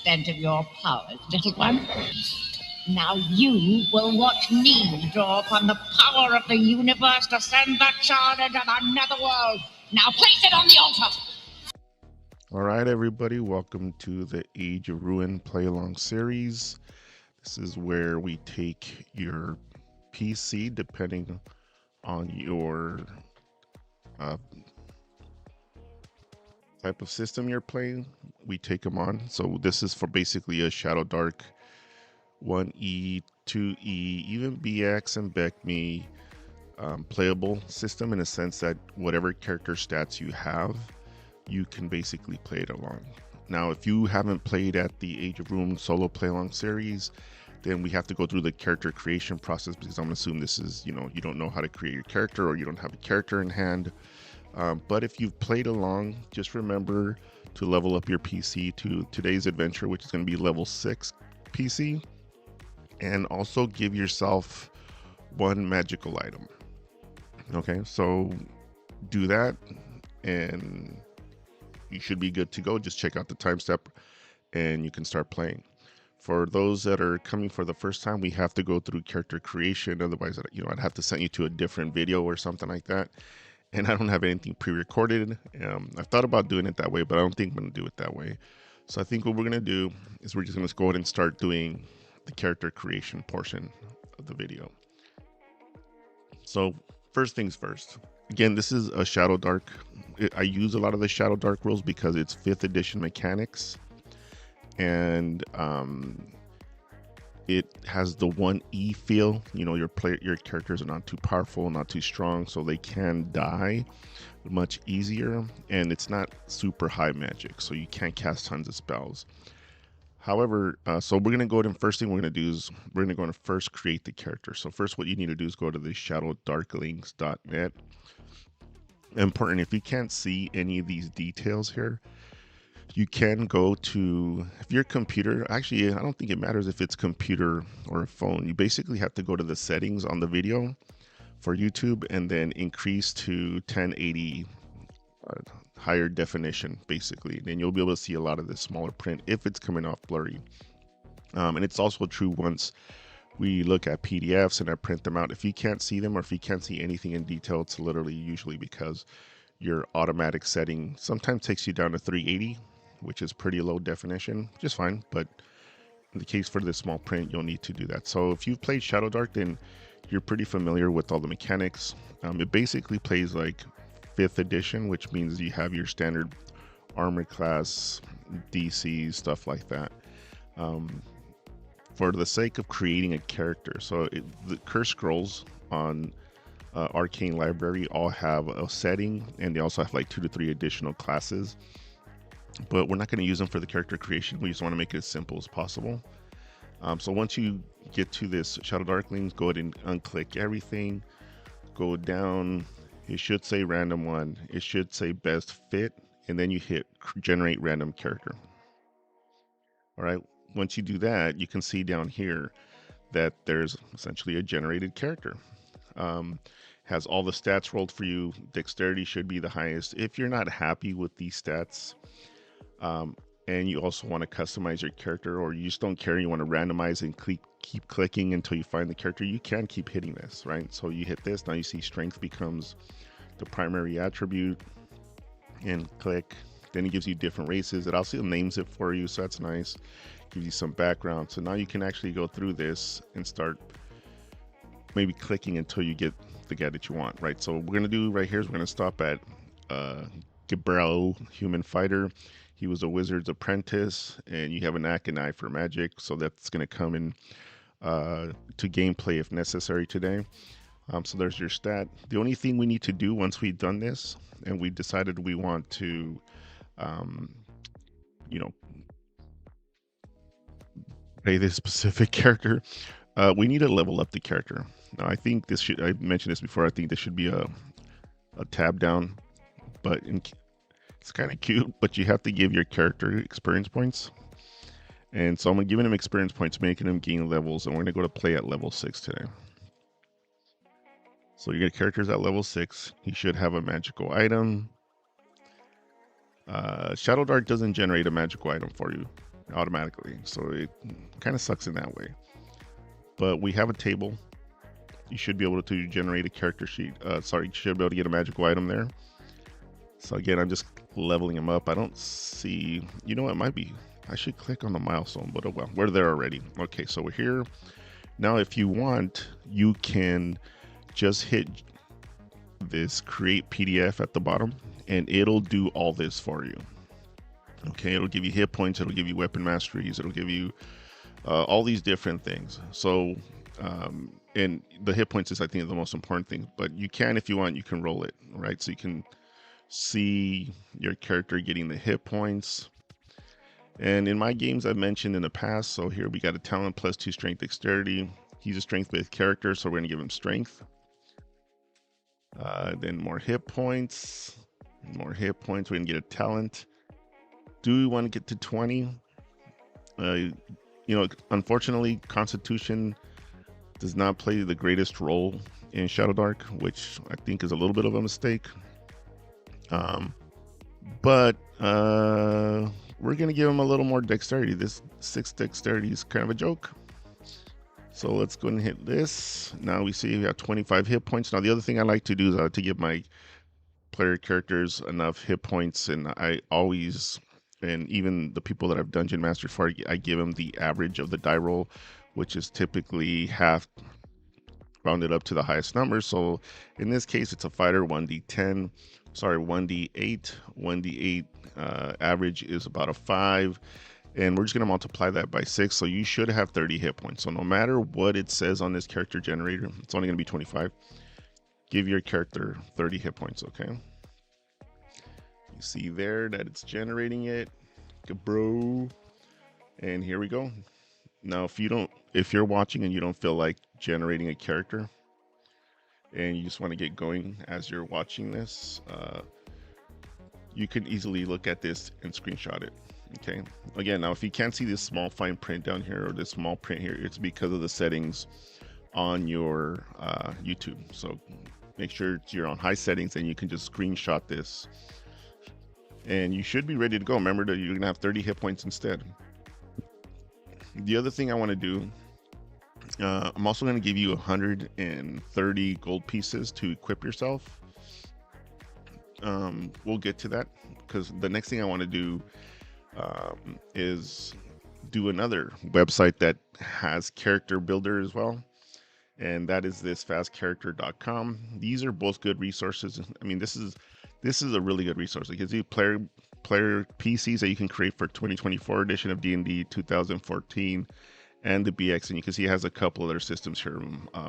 extent of your powers, little one. Now you will watch me draw upon the power of the universe to send that child into the netherworld. Now place it on the altar. All right, everybody, welcome to the Age of Ruin play-along series. This is where we take your PC, depending on your type of system you're playing, we take them on. So this is for basically a Shadowdark 1E, 2E, even BX and BECME playable system, in a sense that whatever character stats you have, you can basically play it along. Now, if you haven't played at the Age of Ruin solo play along series, then we have to go through the character creation process, because I'm gonna assume this is, you don't know how to create your character, or you don't have a character in hand. But if you've played along, just remember to level up your PC to today's adventure, which is going to be level 6 PC, and also give yourself one magical item. Okay, so do that and you should be good to go. Just check out the time step and you can start playing. For those that are coming for the first time, we have to go through character creation. Otherwise, I'd have to send you to a different video or something like that. And I don't have anything pre-recorded. I've thought about doing it that way, but I don't think I'm going to do it that way. So I think what we're going to do is we're just going to go ahead and start doing the character creation portion of the video. So first things first. Again, this is a Shadowdark. I use a lot of the Shadowdark rules because it's 5th edition mechanics. And it has the 1E feel. Your characters are not too powerful, not too strong, so they can die much easier, and it's not super high magic, so you can't cast tons of spells. However, so we're gonna go ahead and first thing we're gonna do is we're gonna go and first create the character. So first, what you need to do is go to the shadowdarklings.net. Important, if you can't see any of these details here, you can go to, if your computer, actually, I don't think it matters if it's computer or a phone. You basically have to go to the settings on the video for YouTube and then increase to 1080 higher definition, basically. Then you'll be able to see a lot of the smaller print if it's coming off blurry. And it's also true once we look at PDFs and I print them out. If you can't see them or if you can't see anything in detail, it's literally usually because your automatic setting sometimes takes you down to 380, which is pretty low definition, which is fine, but in the case for this small print, you'll need to do that. So if you've played Shadowdark, then you're pretty familiar with all the mechanics. It basically plays like 5th edition, which means you have your standard armor class, DC, stuff like that. For the sake of creating a character, so the curse scrolls on Arcane Library all have a setting, and they also have like 2 to 3 additional classes, but we're not going to use them for the character creation. We just want to make it as simple as possible. So once you get to this Shadowdarklings, go ahead and unclick everything, go down. It should say random one, it should say best fit, and then you hit generate random character. All right, once you do that, you can see down here that there's essentially a generated character. Has all the stats rolled for you. Dexterity should be the highest. If you're not happy with these stats, and you also want to customize your character, or you just don't care, you want to randomize and keep clicking until you find the character, you can keep hitting this, right? So you hit this, now you see strength becomes the primary attribute, and click. Then it gives you different races. It also names it for you, so that's nice. Gives you some background. So now you can actually go through this and start maybe clicking until you get the guy that you want, right? So what we're gonna do right here is we're gonna stop at Gabriel, human fighter. He was a wizard's apprentice, and you have an knack and eye for magic, so that's gonna come in to gameplay if necessary today. So there's your stat. The only thing we need to do once we've done this and we decided we want to play this specific character, we need to level up the character. Now, I think this should, I mentioned this before, I think this should be a tab down, but it's kind of cute, but you have to give your character experience points. And so I'm giving him experience points, making him gain levels, and we're gonna go to play at level 6 today. So your character's at level 6. He should have a magical item. Shadowdark doesn't generate a magical item for you. automatically. So it kind of sucks in that way. But we have a table. You should be able to generate a character sheet. Sorry, you should be able to get a magical item there. So again, I'm just leveling them up. I don't see, you know, it might be, I should click on the milestone, but oh well, we're there already. Okay, so we're here. Now, if you want, you can just hit this create PDF at the bottom and it'll do all this for you. Okay, it'll give you hit points, it'll give you weapon masteries, it'll give you all these different things. So, and the hit points is, I think, the most important thing, but you can, if you want, you can roll it, right? So you can see your character getting the hit points. And in my games, I've mentioned in the past, so here we got a talent plus 2 strength dexterity. He's a strength-based character, so we're gonna give him strength. Then more hit points, we're gonna get a talent. Do we want to get to 20? You know, unfortunately, Constitution does not play the greatest role in Shadowdark, which I think is a little bit of a mistake. But we're gonna give him a little more dexterity. This 6 dexterity is kind of a joke. So let's go and hit this. Now we see we have 25 hit points. Now the other thing I like to do is to give my player characters enough hit points, and I always, and even the people that I've dungeon mastered for, I give them the average of the die roll, which is typically half rounded up to the highest number. So in this case, it's a fighter 1d10, sorry, 1d8. 1d8 average is about a 5. And we're just going to multiply that by 6. So you should have 30 hit points. So no matter what it says on this character generator, it's only going to be 25. Give your character 30 hit points, okay? You see there that it's generating it. Good bro. And here we go. Now, if you're watching and you don't feel like generating a character and you just want to get going as you're watching this, you can easily look at this and screenshot it. Okay, again, now if you can't see this small fine print down here or this small print here, it's because of the settings on your YouTube. So make sure you're on high settings and you can just screenshot this and you should be ready to go. Remember that you're gonna have 30 hit points instead. The other thing I want to do, I'm also going to give you 130 gold pieces to equip yourself. We'll get to that because the next thing I want to do is do another website that has character builder as well, and that is this fastcharacter.com. These are both good resources. I mean, this is a really good resource. It gives you player PCs that you can create for 2024 edition of D&D 2014 and the BX, and you can see it has a couple other systems here,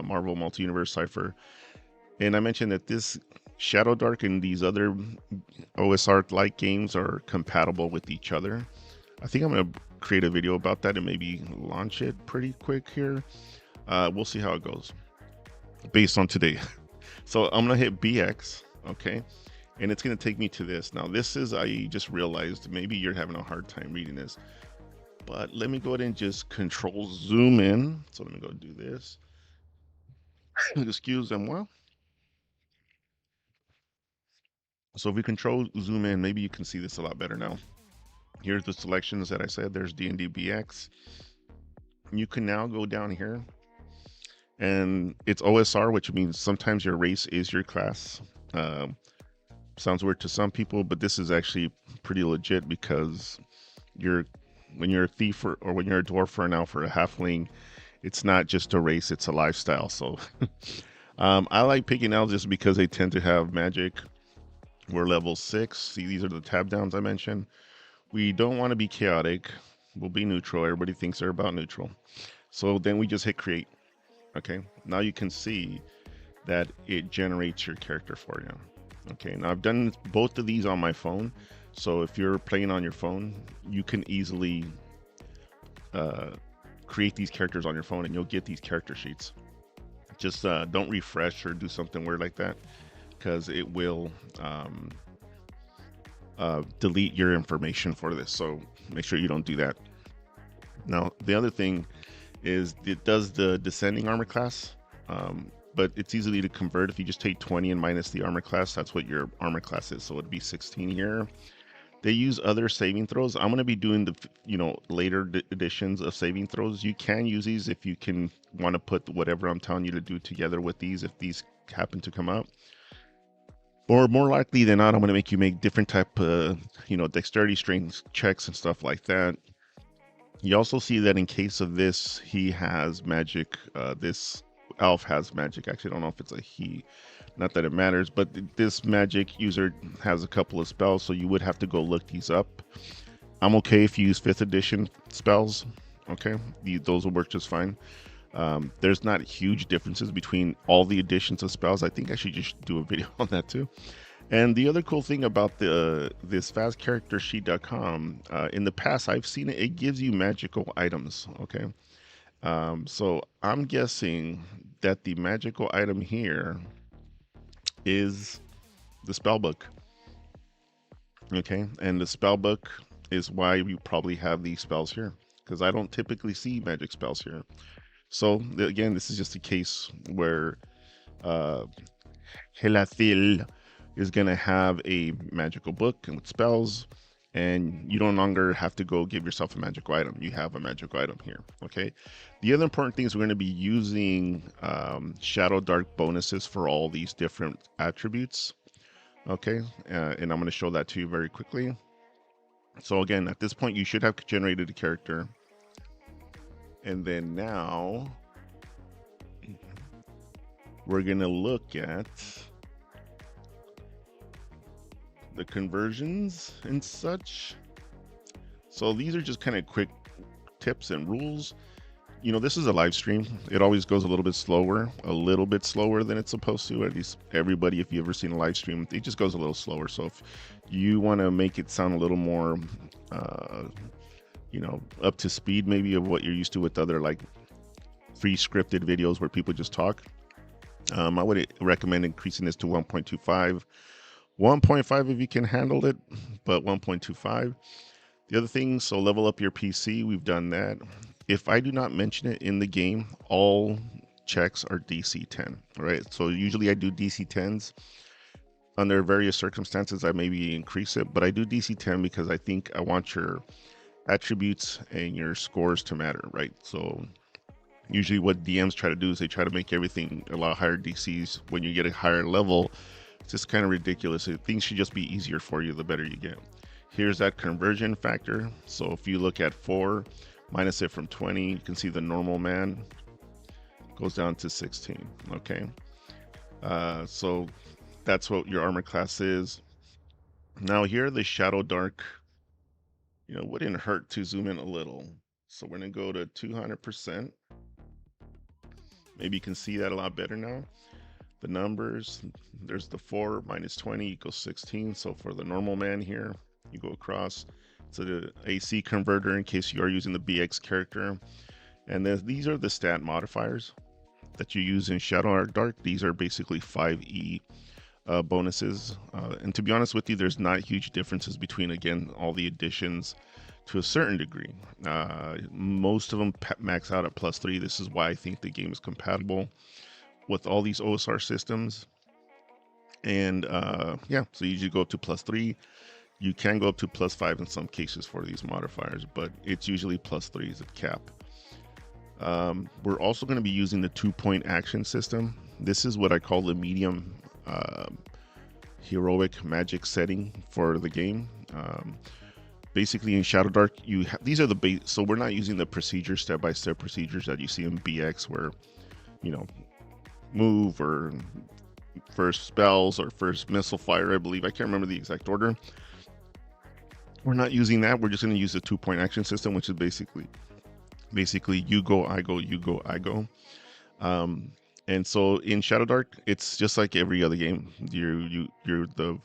Marvel Multi-Universe, Cypher. And I mentioned that this Shadowdark and these other OSR-like games are compatible with each other. I think I'm going to create a video about that and maybe launch it pretty quick here. We'll see how it goes based on today. So I'm going to hit BX, okay? And it's going to take me to this. Now, this is, I just realized maybe you're having a hard time reading this, but let me go ahead and just control zoom in. So let me go do this. Excuse them. Well, so if we control zoom in, maybe you can see this a lot better now. Here's the selections that I said. There's D&D BX. You can now go down here, and it's OSR, which means sometimes your race is your class. Sounds weird to some people, but this is actually pretty legit because when you're a thief or when you're a dwarf or an elf or a halfling, it's not just a race, it's a lifestyle. So I like picking elves just because they tend to have magic. We're level 6. See, these are the tab downs I mentioned. We don't want to be chaotic. We'll be neutral. Everybody thinks they're about neutral. So then we just hit create. Okay, now you can see that it generates your character for you. Okay, now I've done both of these on my phone. So if you're playing on your phone, you can easily create these characters on your phone and you'll get these character sheets. Just don't refresh or do something weird like that, because it will delete your information for this. So make sure you don't do that. Now, the other thing is it does the descending armor class, but it's easily to convert. If you just take 20 and minus the armor class, that's what your armor class is. So it'd be 16 here. They use other saving throws. I'm going to be doing the later editions of saving throws. You can use these if you can want to put whatever I'm telling you to do together with these, if these happen to come up. Or more likely than not, I'm going to make you make different type of dexterity strength checks and stuff like that. You also see that in case of this, he has magic. This elf has magic. Actually, I don't know if it's a he. Not that it matters, but this magic user has a couple of spells, so you would have to go look these up. I'm okay if you use 5th edition spells. Okay, those will work just fine. There's not huge differences between all the editions of spells. I think I should just do a video on that too. And the other cool thing about this fastcharactersheet.com, in the past I've seen it gives you magical items. Okay, so I'm guessing that the magical item here is the spell book. Okay, and the spell book is why you probably have these spells here, because I don't typically see magic spells here. So again, this is just a case where Helathil is going to have a magical book and with spells, and you no longer have to go give yourself a magical item. You have a magical item here. Okay. The other important thing is we're going to be using Shadowdark bonuses for all these different attributes. Okay, and I'm going to show that to you very quickly. So again, at this point, you should have generated a character. And then now we're going to look at the conversions and such. So these are just kind of quick tips and rules. This is a live stream. It always goes a little bit slower than it's supposed to. At least everybody, if you've ever seen a live stream, it just goes a little slower. So if you want to make it sound a little more, up to speed, maybe of what you're used to with other like free scripted videos where people just talk, I would recommend increasing this to 1.25. 1.5 if you can handle it, but 1.25. The other thing, so level up your PC. We've done that. If I do not mention it in the game, all checks are DC 10, right? So usually I do DC 10s. Under various circumstances, I maybe increase it, but I do DC 10 because I think I want your attributes and your scores to matter, right? So usually what DMs try to do is they try to make everything a lot higher DCs. When you get a higher level, it's just kind of ridiculous. Things should just be easier for you the better you get. Here's that conversion factor. So if you look at 4, minus it from 20, you can see the normal man goes down to 16. Okay, so that's what your armor class is. Now here, the Shadowdark, wouldn't hurt to zoom in a little. So we're gonna go to 200%. Maybe you can see that a lot better now. The numbers, there's the 4 minus 20 equals 16. So for the normal man here, you go across to the AC converter in case you are using the BX character. And then these are the stat modifiers that you use in Shadowdark. These are basically 5e bonuses. And to be honest with you, there's not huge differences between, again, all the additions to a certain degree. Most of them max out at +3. This is why I think the game is compatible with all these OSR systems. And yeah, so you usually go up to +3. You can go up to +5 in some cases for these modifiers, but it's usually +3 is a cap. We're also going to be using the 2-point action system. This is what I call the medium heroic magic setting for the game. Basically in Shadowdark, these are the base. So we're not using the procedures, step-by-step procedures that you see in BX, where move or first spells or first missile fire, I believe. I can't remember the exact order. We're not using that. We're just going to use the 2-point action system, which is basically you go, I go, you go, I go. And so in Shadowdark, it's just like every other game. The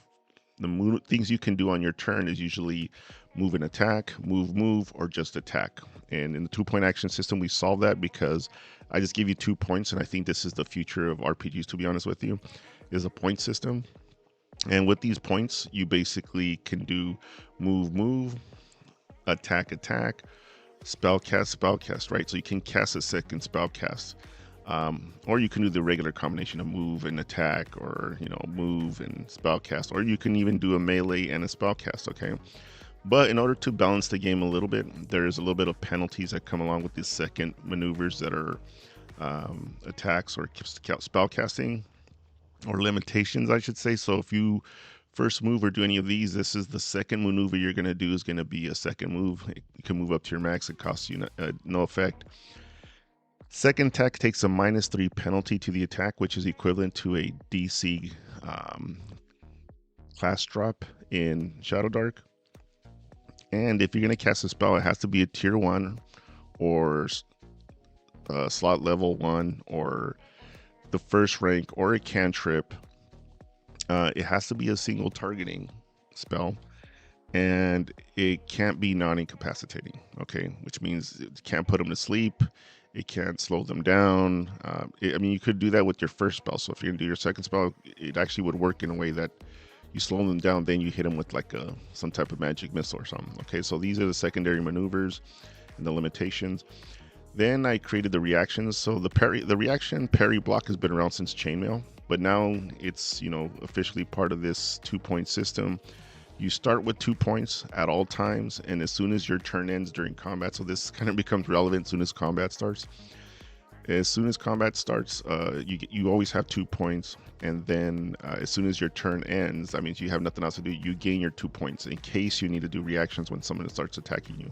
things you can do on your turn is usually move and attack, move, or just attack. And in the 2-point action system, we solve that because I just give you 2 points, and I think this is the future of RPGs, to be honest with you, is a point system. And with these points, you basically can do move, attack, spellcast, right? So you can cast a second spellcast. Or you can do the regular combination of move and attack, or move and spellcast, or you can even do a melee and a spellcast. Okay, but in order to balance the game a little bit, there's a little bit of penalties that come along with these second maneuvers that are attacks or spellcasting, or limitations, I should say. So if you first move or do any of these, this is the second maneuver you're going to do is going to be a second move. You can move up to your max. It costs you no effect. Second attack takes a -3 penalty to the attack, which is equivalent to a DC class drop in Shadowdark. And if you're going to cast a spell, it has to be a tier 1 or slot level 1 or the first rank, or a cantrip. It has to be a single targeting spell, and it can't be non-incapacitating. Okay, which means it can't put them to sleep. It can't slow them down. I mean, you could do that with your first spell. So if you're gonna do your second spell, it actually would work in a way that you slow them down, then you hit them with like some type of magic missile or something. Okay, so these are the secondary maneuvers and the limitations. Then I created the reactions. So the reaction parry block has been around since Chainmail, but now it's officially part of this 2-point system. You start with 2 points at all times, and as soon as your turn ends during combat, so this kind of becomes relevant as soon as combat starts. As soon as combat starts, you always have 2 points, and then as soon as your turn ends, that means you have nothing else to do. You gain your 2 points in case you need to do reactions when someone starts attacking you.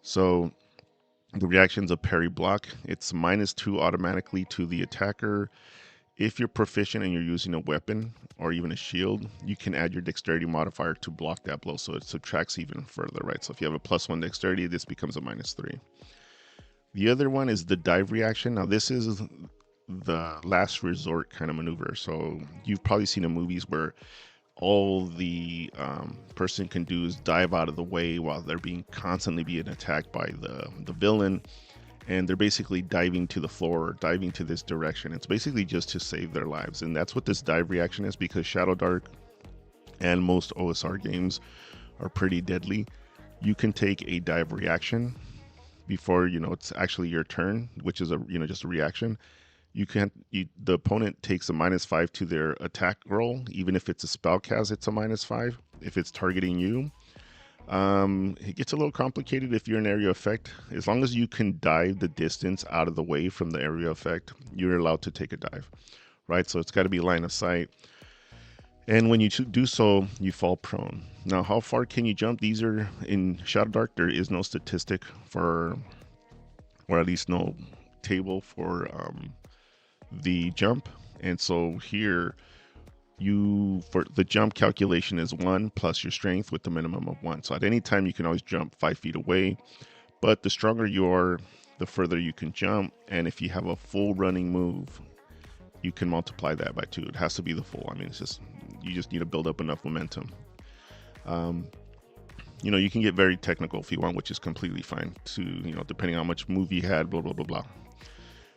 So the reactions of parry block, it's -2 automatically to the attacker. If you're proficient and you're using a weapon or even a shield, you can add your dexterity modifier to block that blow, so it subtracts even further, right? So if you have a +1 dexterity, this becomes a -3. The other one is the dive reaction. Now this is the last resort kind of maneuver. So you've probably seen in movies where all the person can do is dive out of the way while they're constantly being attacked by the villain, and they're basically diving to the floor or diving to this direction. It's basically just to save their lives, and that's what this dive reaction is, because Shadowdark and most OSR games are pretty deadly. You can take a dive reaction before it's actually your turn, which is just a reaction. The opponent takes a -5 to their attack roll. Even if it's a spell cast, it's a -5 if it's targeting you. It gets a little complicated if you're an area effect. As long as you can dive the distance out of the way from the area effect, you're allowed to take a dive, right? So it's got to be line of sight. And when you do so, you fall prone. Now, how far can you jump? These are in Shadowdark. There is no statistic or at least no table for the jump. And so here, for the jump calculation is 1 plus your strength with the minimum of 1. So at any time you can always jump 5 feet away, but the stronger you are, the further you can jump. And if you have a full running move, you can multiply that by 2. It has to be the full. I mean, you just need to build up enough momentum. You can get very technical if you want, which is completely fine, depending on how much move you had, blah blah blah blah.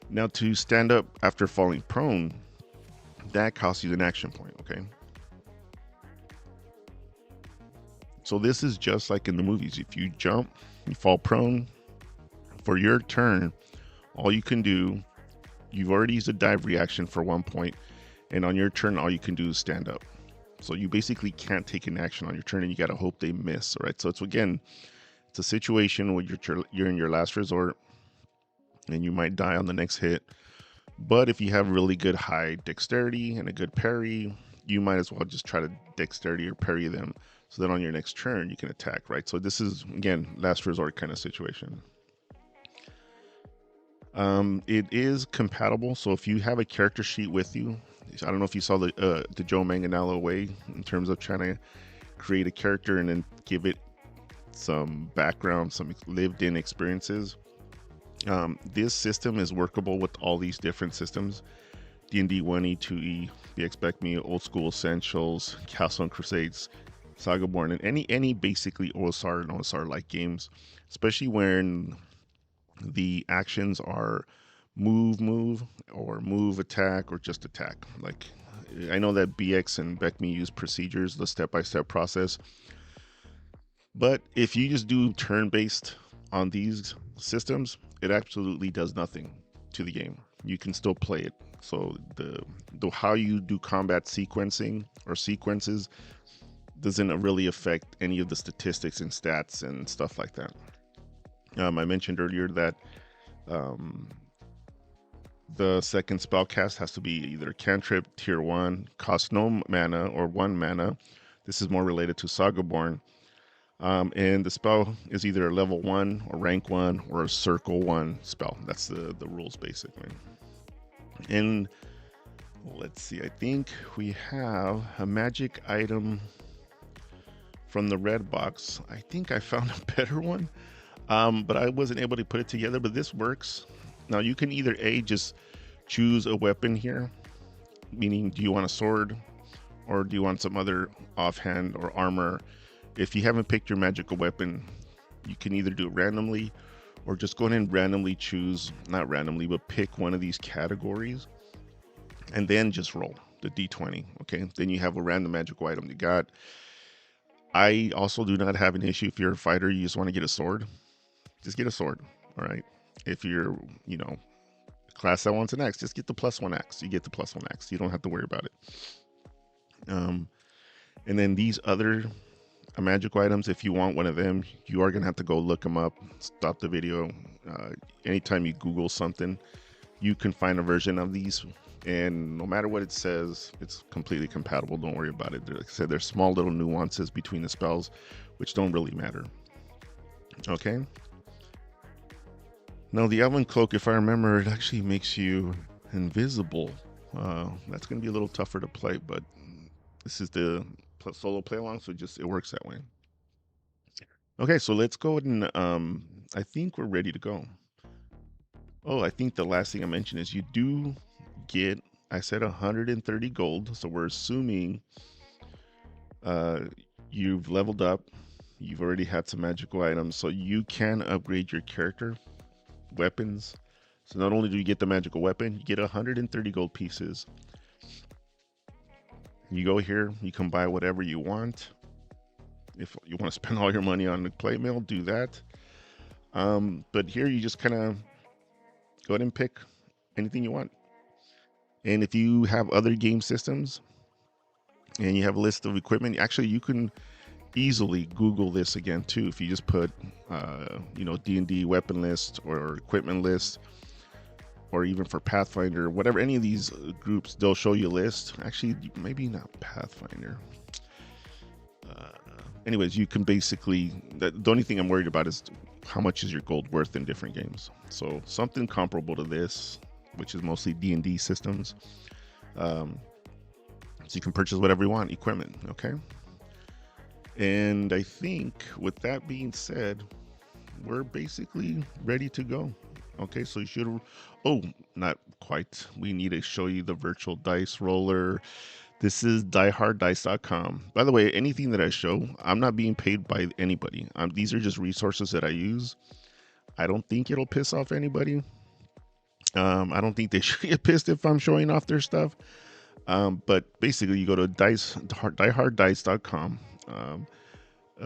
Now, to stand up after falling prone, that costs you an action point, okay? So this is just like in the movies. If you jump, you fall prone, for your turn, all you can do, you've already used a dive reaction for 1 point, and on your turn, all you can do is stand up. So you basically can't take an action on your turn, and you got to hope they miss, right? So it's a situation where you're in your last resort, and you might die on the next hit. But if you have really good high dexterity and a good parry, you might as well just try to dexterity or parry them, so that on your next turn you can attack, right? So this is, again, last resort kind of situation. It is compatible. So if you have a character sheet with you, I don't know if you saw the Joe Manganiello way in terms of trying to create a character and then give it some background, some lived-in experiences. This system is workable with all these different systems: D&D 1E, 2E, the Expect Me, Old School Essentials, Castle and Crusades, Sagaborn, and any basically OSR and OSR-like games, especially when the actions are move, or move, attack, or just attack. Like, I know that BX and BECME use procedures, the step-by-step process, but if you just do turn-based on these systems, it absolutely does nothing to the game. you can still play it. So the how you do combat sequencing or sequences doesn't really affect any of the statistics and stats and stuff like that. I mentioned earlier that um, the second spell cast has to be either cantrip tier 1, cost no mana, or 1 mana. This is more related to Sagaborn. And the spell is either a level 1 or rank 1 or a circle 1 spell. That's the rules basically. And let's see, I think we have a magic item from the red box. I think I found a better one, but I wasn't able to put it together, but this works. Now you can either just choose a weapon here, meaning do you want a sword or do you want some other offhand or armor? If you haven't picked your magical weapon, you can either do it randomly or just go ahead and randomly choose, not randomly, but pick one of these categories and then just roll the d20. Okay, then you have a random magical item you got. I also do not have an issue if you're a fighter, you just want to get a sword, just get a sword. All right, if you're, you know, class that wants an axe, just get the +1 axe. You get the +1 axe, you don't have to worry about it. And then these other magical items, if you want one of them, you are gonna have to go look them up. Stop the video. Anytime you Google something, you can find a version of these, and no matter what it says, it's completely compatible. Don't worry about it. Like I said, there's small little nuances between the spells which don't really matter. Okay, now the Elven Cloak, if I remember, it actually makes you invisible. That's gonna be a little tougher to play, but this is the solo play along, so it works that way. Okay, so let's go ahead and I think we're ready to go. Oh, I think the last thing I mentioned is you do get, I said 130 gold, so we're assuming you've leveled up, you've already had some magical items, so you can upgrade your character, weapons. So not only do you get the magical weapon, you get 130 gold pieces. You go here, you can buy whatever you want. If you want to spend all your money on the plate mail, do that. But here you just kind of go ahead and pick anything you want. And if you have other game systems and you have a list of equipment, actually you can easily Google this again too. If you just put, you know, D&D weapon list or equipment list, or even for Pathfinder, whatever, any of these groups, they'll show you a list. Actually, maybe not Pathfinder. Anyways, you can basically, the only thing I'm worried about is how much is your gold worth in different games. So something comparable to this, which is mostly D&D systems. So you can purchase whatever you want, equipment, okay? And I think with that being said, we're basically ready to go. Okay, so you should, oh, not quite. We need to show you the virtual dice roller. This is dieharddice.com. By the way, anything that I show, I'm not being paid by anybody. These are just resources that I use. I don't think it'll piss off anybody. I don't think they should get pissed if I'm showing off their stuff. But basically, you go to dieharddice.com.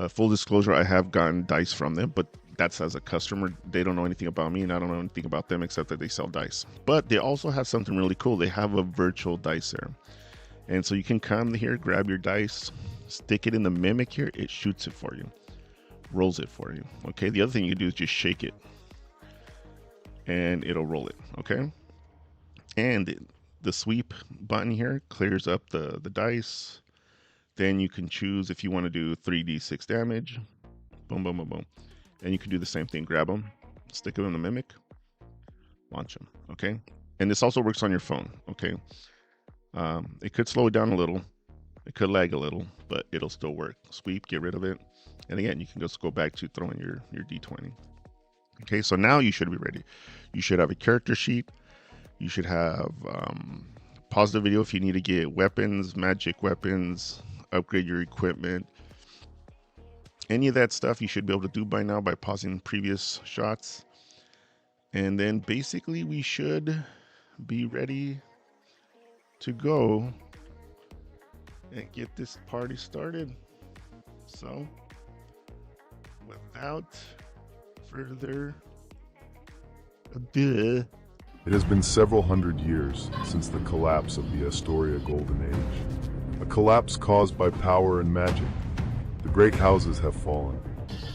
Full disclosure, I have gotten dice from them, but that's as a customer. They don't know anything about me, and I don't know anything about them except that they sell dice. But they also have something really cool. They have a virtual dice there. And so you can come here, grab your dice, stick it in the mimic here. It shoots it for you, rolls it for you. Okay. The other thing you do is just shake it and it'll roll it. Okay. And the sweep button here clears up the dice. Then you can choose if you want to do 3d6 damage. Boom, boom, boom, boom. And you can do the same thing. Grab them, stick them in the mimic, launch them. Okay. And this also works on your phone. Okay. It could slow it down a little, it could lag a little, but it'll still work. Sweep, get rid of it, and again, you can just go back to throwing your d20. Okay, so now you should be ready. You should have a character sheet. You should have pause the video if you need to get weapons, magic weapons, upgrade your equipment. Any of that stuff you should be able to do by now by pausing previous shots. And then basically we should be ready to go and get this party started. So without further ado, It has been several hundred years since the collapse of the Astoria Golden Age. A collapse caused by power and magic. The great houses have fallen.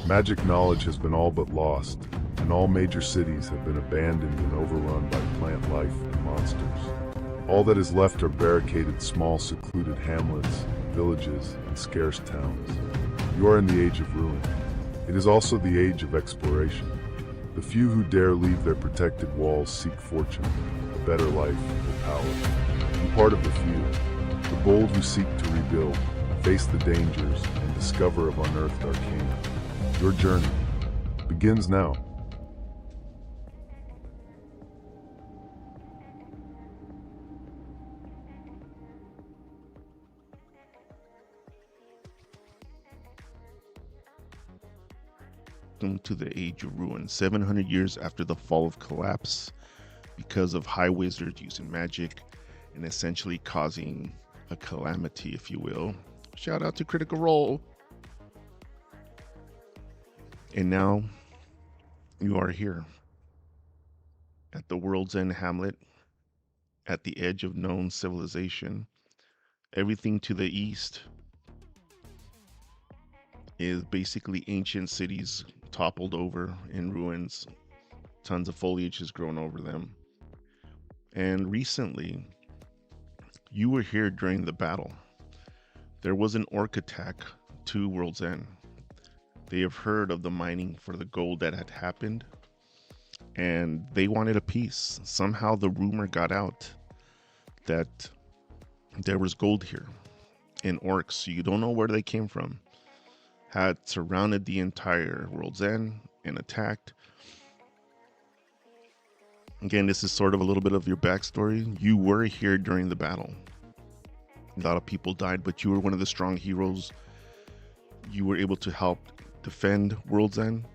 Magic knowledge has been all but lost, and all major cities have been abandoned and overrun by plant life and monsters. All that is left are barricaded small secluded hamlets, villages, and scarce towns. You are in the age of ruin. It is also the age of exploration. The few who dare leave their protected walls seek fortune, a better life, or power. Be part of the few, the bold who seek to rebuild, face the dangers, and discover of unearthed arcana. Your journey begins now. Welcome to the Age of Ruin, 700 years after the fall of collapse, because of high wizards using magic and essentially causing a calamity, if you will. Shout out to Critical Role. And now you are here at the World's End Hamlet, at the edge of known civilization. Everything to the east is basically ancient cities toppled over in ruins. Tons of foliage has grown over them. And recently, you were here during the battle. There was an orc attack to World's End. They have heard of the mining for the gold that had happened, and they wanted a piece. Somehow the rumor got out that there was gold here, and orcs, you don't know where they came from, had surrounded the entire World's End and attacked. Again, this is sort of a little bit of your backstory. You were here during the battle. A lot of people died, but you were one of the strong heroes. You were able to help defend World's End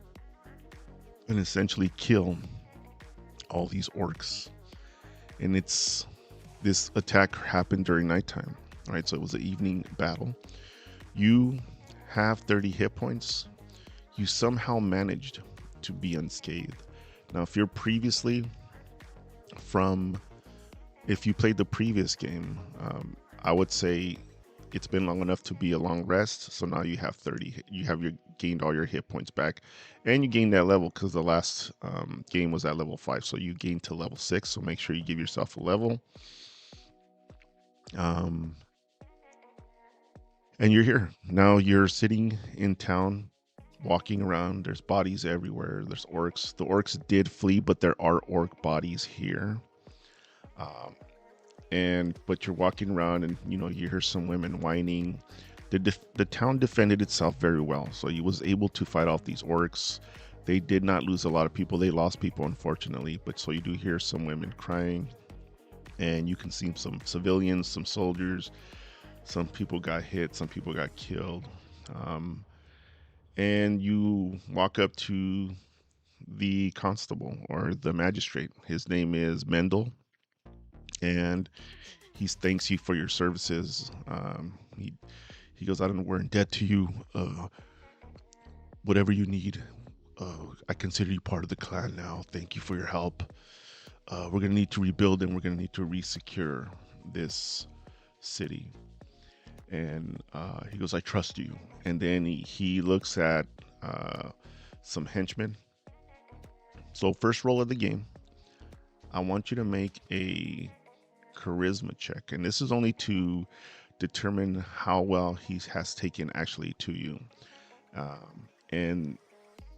and essentially kill all these orcs. And this attack happened during nighttime, right? So it was an evening battle. You have 30 hit points. You somehow managed to be unscathed. Now, if you're previously if you played the previous game, I would say it's been long enough to be a long rest. So now you have 30. You gained all your hit points back, and you gained that level because the last game was at level 5. So you gained to level 6. So make sure you give yourself a level. And you're here now. You're sitting in town, walking around. There's bodies everywhere. There's orcs. The orcs did flee, but there are orc bodies here. But you're walking around, and you hear some women whining. The town defended itself very well, so you was able to fight off these orcs. They did not lose a lot of people. They lost people, unfortunately, but so you do hear some women crying, and you can see some civilians, some soldiers. Some people got hit, some people got killed. And you walk up to the constable or the magistrate. His name is Mendel, and he thanks you for your services. He goes, I don't know, we're in debt to you. Whatever you need, I consider you part of the clan now. Thank you for your help. We're going to need to rebuild, and we're going to need to resecure this city. And he goes, I trust you. And then he looks at some henchmen. So first roll of the game, I want you to make a charisma check. And this is only to determine how well he has taken actually to you. And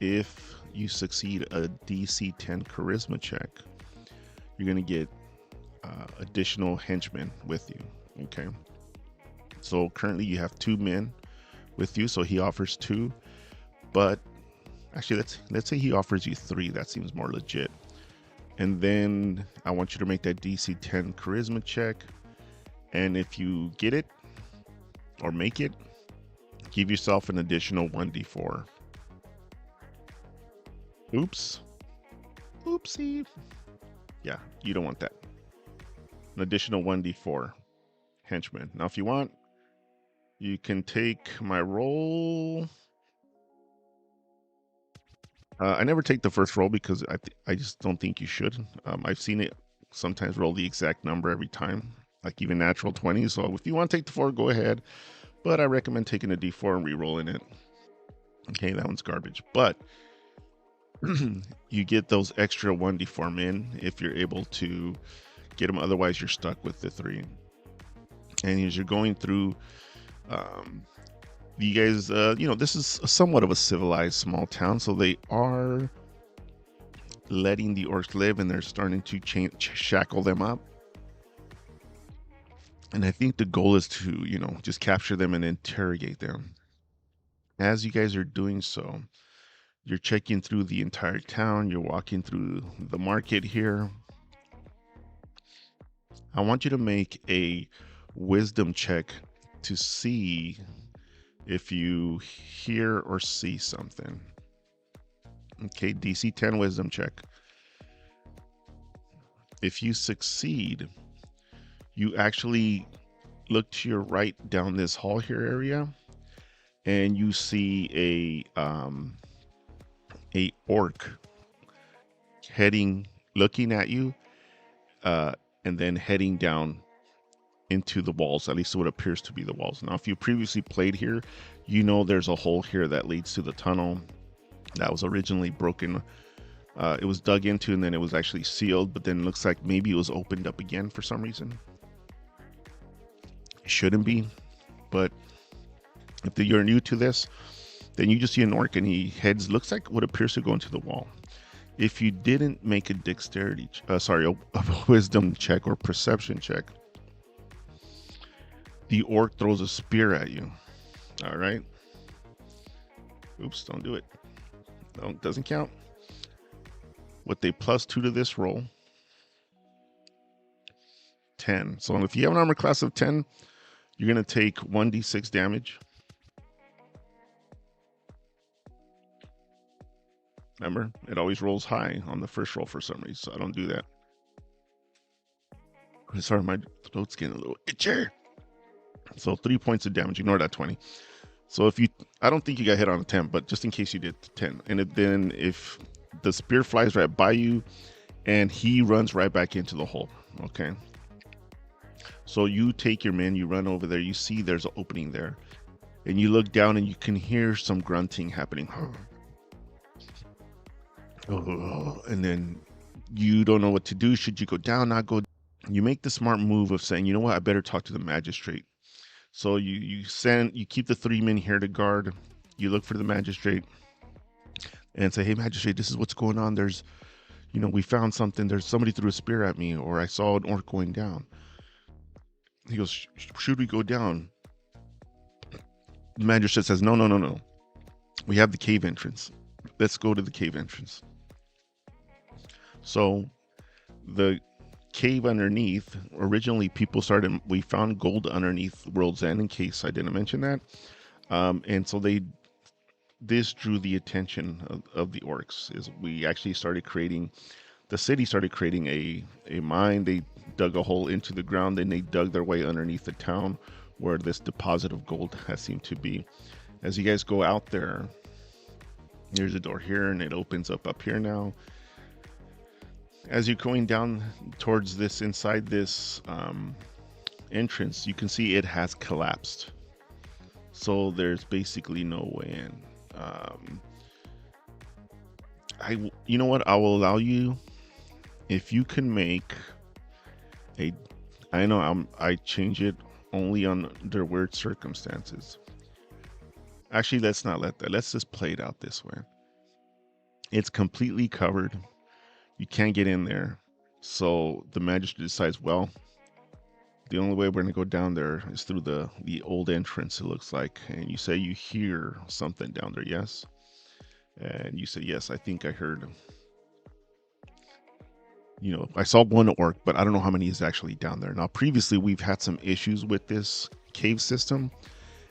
if you succeed a DC 10 charisma check, you're going to get additional henchmen with you. Okay. So currently you have 2 men with you, so he offers 2, but actually let's say he offers you 3. That seems more legit. And then I want you to make that DC 10 charisma check, and if you get it or make it, give yourself an additional 1d4. Oopsie. Yeah, you don't want that. An additional 1d4 henchmen. Now if you want, you can take my roll. I never take the first roll because I just don't think you should. I've seen it sometimes roll the exact number every time, like even natural 20. So if you want to take the 4, go ahead. But I recommend taking a D4 and re-rolling it. Okay, that one's garbage. But you get those extra 1d4 min if you're able to get them. Otherwise, you're stuck with the 3. And as you're going through, you guys, this is somewhat of a civilized small town, so they are letting the orcs live, and they're starting to shackle them up. And I think the goal is to, just capture them and interrogate them. As you guys are doing so, you're checking through the entire town. You're walking through the market here. I want you to make a wisdom check to see if you hear or see something. Okay, DC 10 wisdom check. If you succeed, you actually look to your right down this hall here area, and you see a orc looking at you, and then heading down into the walls, at least what appears to be the walls. Now, if you previously played here, you know there's a hole here that leads to the tunnel that was originally broken. It was dug into, and then it was actually sealed, but then it looks like maybe it was opened up again for some reason. It shouldn't be, but if you're new to this, then you just see an orc and he looks like what appears to go into the wall. If you didn't make a dexterity, a wisdom check or perception check, the orc throws a spear at you. All right. Oops, don't do it. No, doesn't count. With a +2 to this roll, 10. So if you have an armor class of 10, you're going to take 1d6 damage. Remember, it always rolls high on the first roll for some reason, so I don't do that. Sorry, my throat's getting a little itchy. So 3 points of damage. Ignore that 20. So I don't think you got hit on a 10, but just in case you did, 10. And then if the spear flies right by you, and he runs right back into the hole. Okay. So you take your men, you run over there, you see there's an opening there, and you look down and you can hear some grunting happening. And then you don't know what to do. Should you go down, not go? You make the smart move of saying, you know what, I better talk to the magistrate. So you keep the 3 men here to guard. You look for the magistrate and say, hey, magistrate, this is what's going on. There's, we found something. There's somebody threw a spear at me, or I saw an orc going down. He goes, should we go down? The magistrate says, no. We have the cave entrance. Let's go to the cave entrance. So the cave underneath, originally we found gold underneath World's End, in case I didn't mention that. And so this drew the attention of the orcs. Is we actually the city started creating a mine. They dug a hole into the ground, then they dug their way underneath the town where this deposit of gold has seemed to be. As you guys go out there, there's a door here, and it opens up here now. As you're going down towards inside this entrance, you can see it has collapsed. So there's basically no way in. You know what? I will allow you, if you can make I change it only under weird circumstances. Actually, let's not let that. Let's just play it out this way. It's completely covered. You can't get in there. So the magistrate decides, well, the only way we're going to go down there is through the old entrance, it looks like. And you say you hear something down there, yes? And you say, yes, I think I heard. I saw one orc, but I don't know how many is actually down there. Now, previously, we've had some issues with this cave system.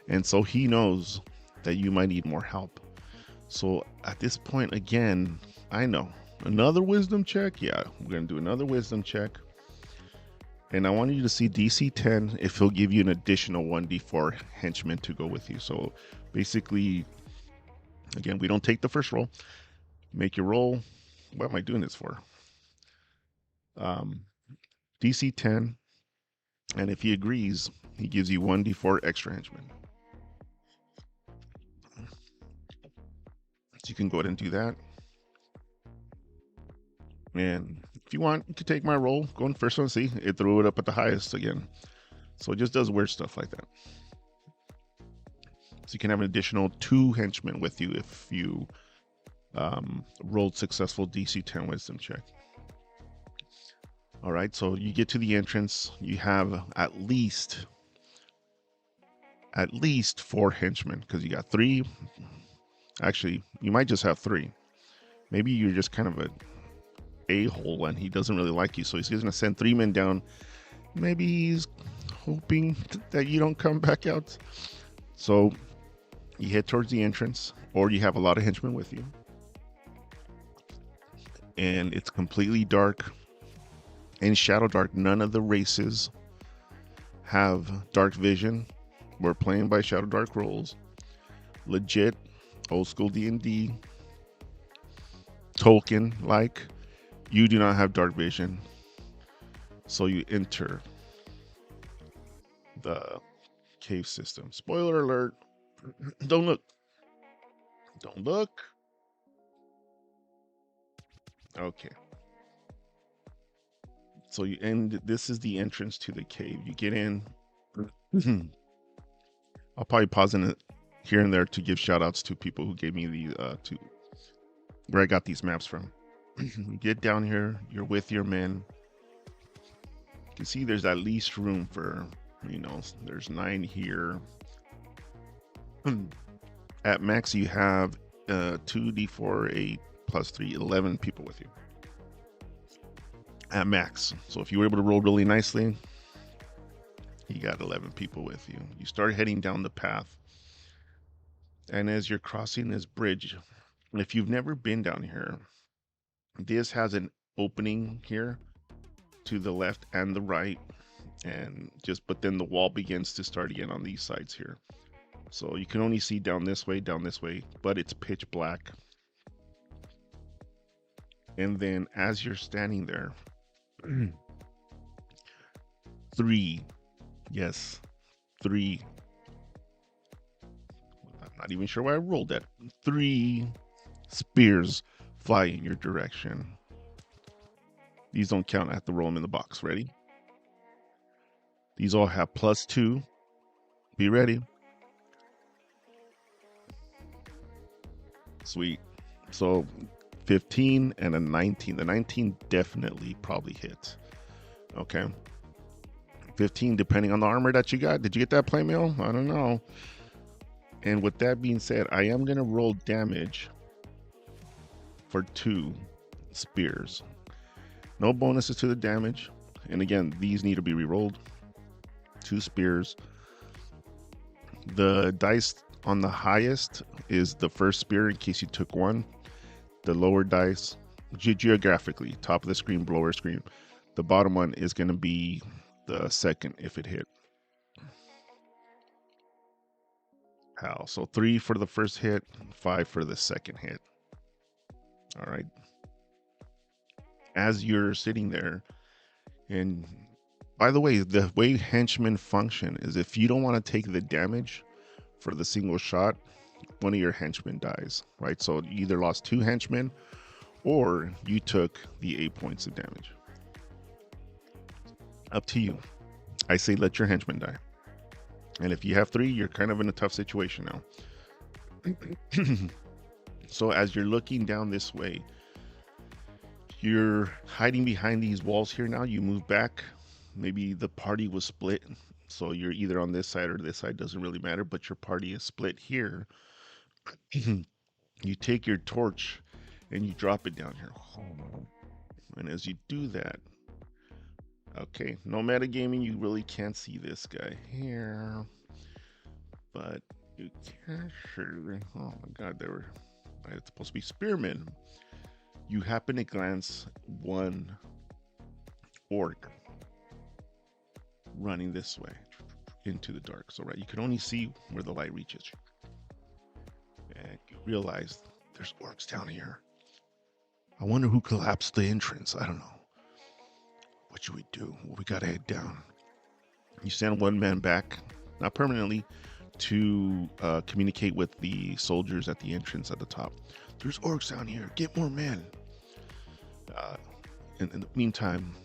And so he knows that you might need more help. So at this point, again, I know. Another wisdom check? Yeah, we're going to do another wisdom check. And I want you to see DC 10 if he'll give you an additional 1d4 henchmen to go with you. So basically, again, we don't take the first roll. Make your roll. What am I doing this for? DC 10, and if he agrees, he gives you 1d4 extra henchmen. So you can go ahead and do that. And if you want, you can take my roll. Going first one, see, it threw it up at the highest again. So it just does weird stuff like that. So you can have an additional 2 henchmen with you if you rolled successful DC 10 wisdom check. All right, so you get to the entrance. You have at least 4 henchmen, because you got 3. Actually, you might just have 3. Maybe you're just kind of a hole and he doesn't really like you, so he's going to send 3 men down. Maybe he's hoping that you don't come back out. So you head towards the entrance, or you have a lot of henchmen with you, and it's completely dark. In Shadowdark, none of the races have dark vision. We're playing by Shadowdark rules. Legit, old school D&D, Tolkien like. You do not have dark vision. So you enter the cave system. Spoiler alert. Don't look. Don't look. Okay. So you end. This is the entrance to the cave. You get in. I'll probably pause in it here and there to give shout outs to people who gave me the to where I got these maps from. You get down here, you're with your men. You can see there's at least room for, there's 9 here. At max, you have 2d4, 8 plus 3, 11 people with you. At max. So if you were able to roll really nicely, you got 11 people with you. You start heading down the path. And as you're crossing this bridge, if you've never been down here, this has an opening here to the left and the right, but then the wall begins to start again on these sides here. So you can only see down this way, but it's pitch black. And then as you're standing there, 3, yes, 3. I'm not even sure why I rolled that. 3 spears fly in your direction. These don't count. I have to roll them in the box. Ready? These all have +2. Be ready. Sweet. So 15 and a 19. The 19 definitely probably hits. Okay. 15, depending on the armor that you got. Did you get that plate mail? I don't know. And with that being said, I am going to roll damage for 2 spears. No bonuses to the damage. And again, these need to be re-rolled. 2 spears. The dice on the highest is the first spear in case you took 1. The lower dice, geographically, top of the screen, lower screen. The bottom one is going to be the second if it hit. How? So 3 for the first hit, 5 for the second hit. All right. As you're sitting there, and by the way, the way henchmen function is if you don't want to take the damage for the single shot, one of your henchmen dies, right? So you either lost 2 henchmen or you took the 8 points of damage. Up to you. I say let your henchmen die. And if you have 3, you're kind of in a tough situation now. So as you're looking down this way, you're hiding behind these walls here now. You move back. Maybe the party was split. So you're either on this side or this side, doesn't really matter, but your party is split here. You take your torch and you drop it down here. And as you do that, okay, no metagaming, you really can't see this guy here. But you can surely, oh my god, it's supposed to be spearmen. You happen to glance one orc running this way into the dark. So, right, you can only see where the light reaches. And you realize there's orcs down here. I wonder who collapsed the entrance. I don't know. What should we do? Well, we gotta head down. You send one man back, not permanently, to communicate with the soldiers at the entrance at the top. There's orcs down here. Get more men. In the meantime,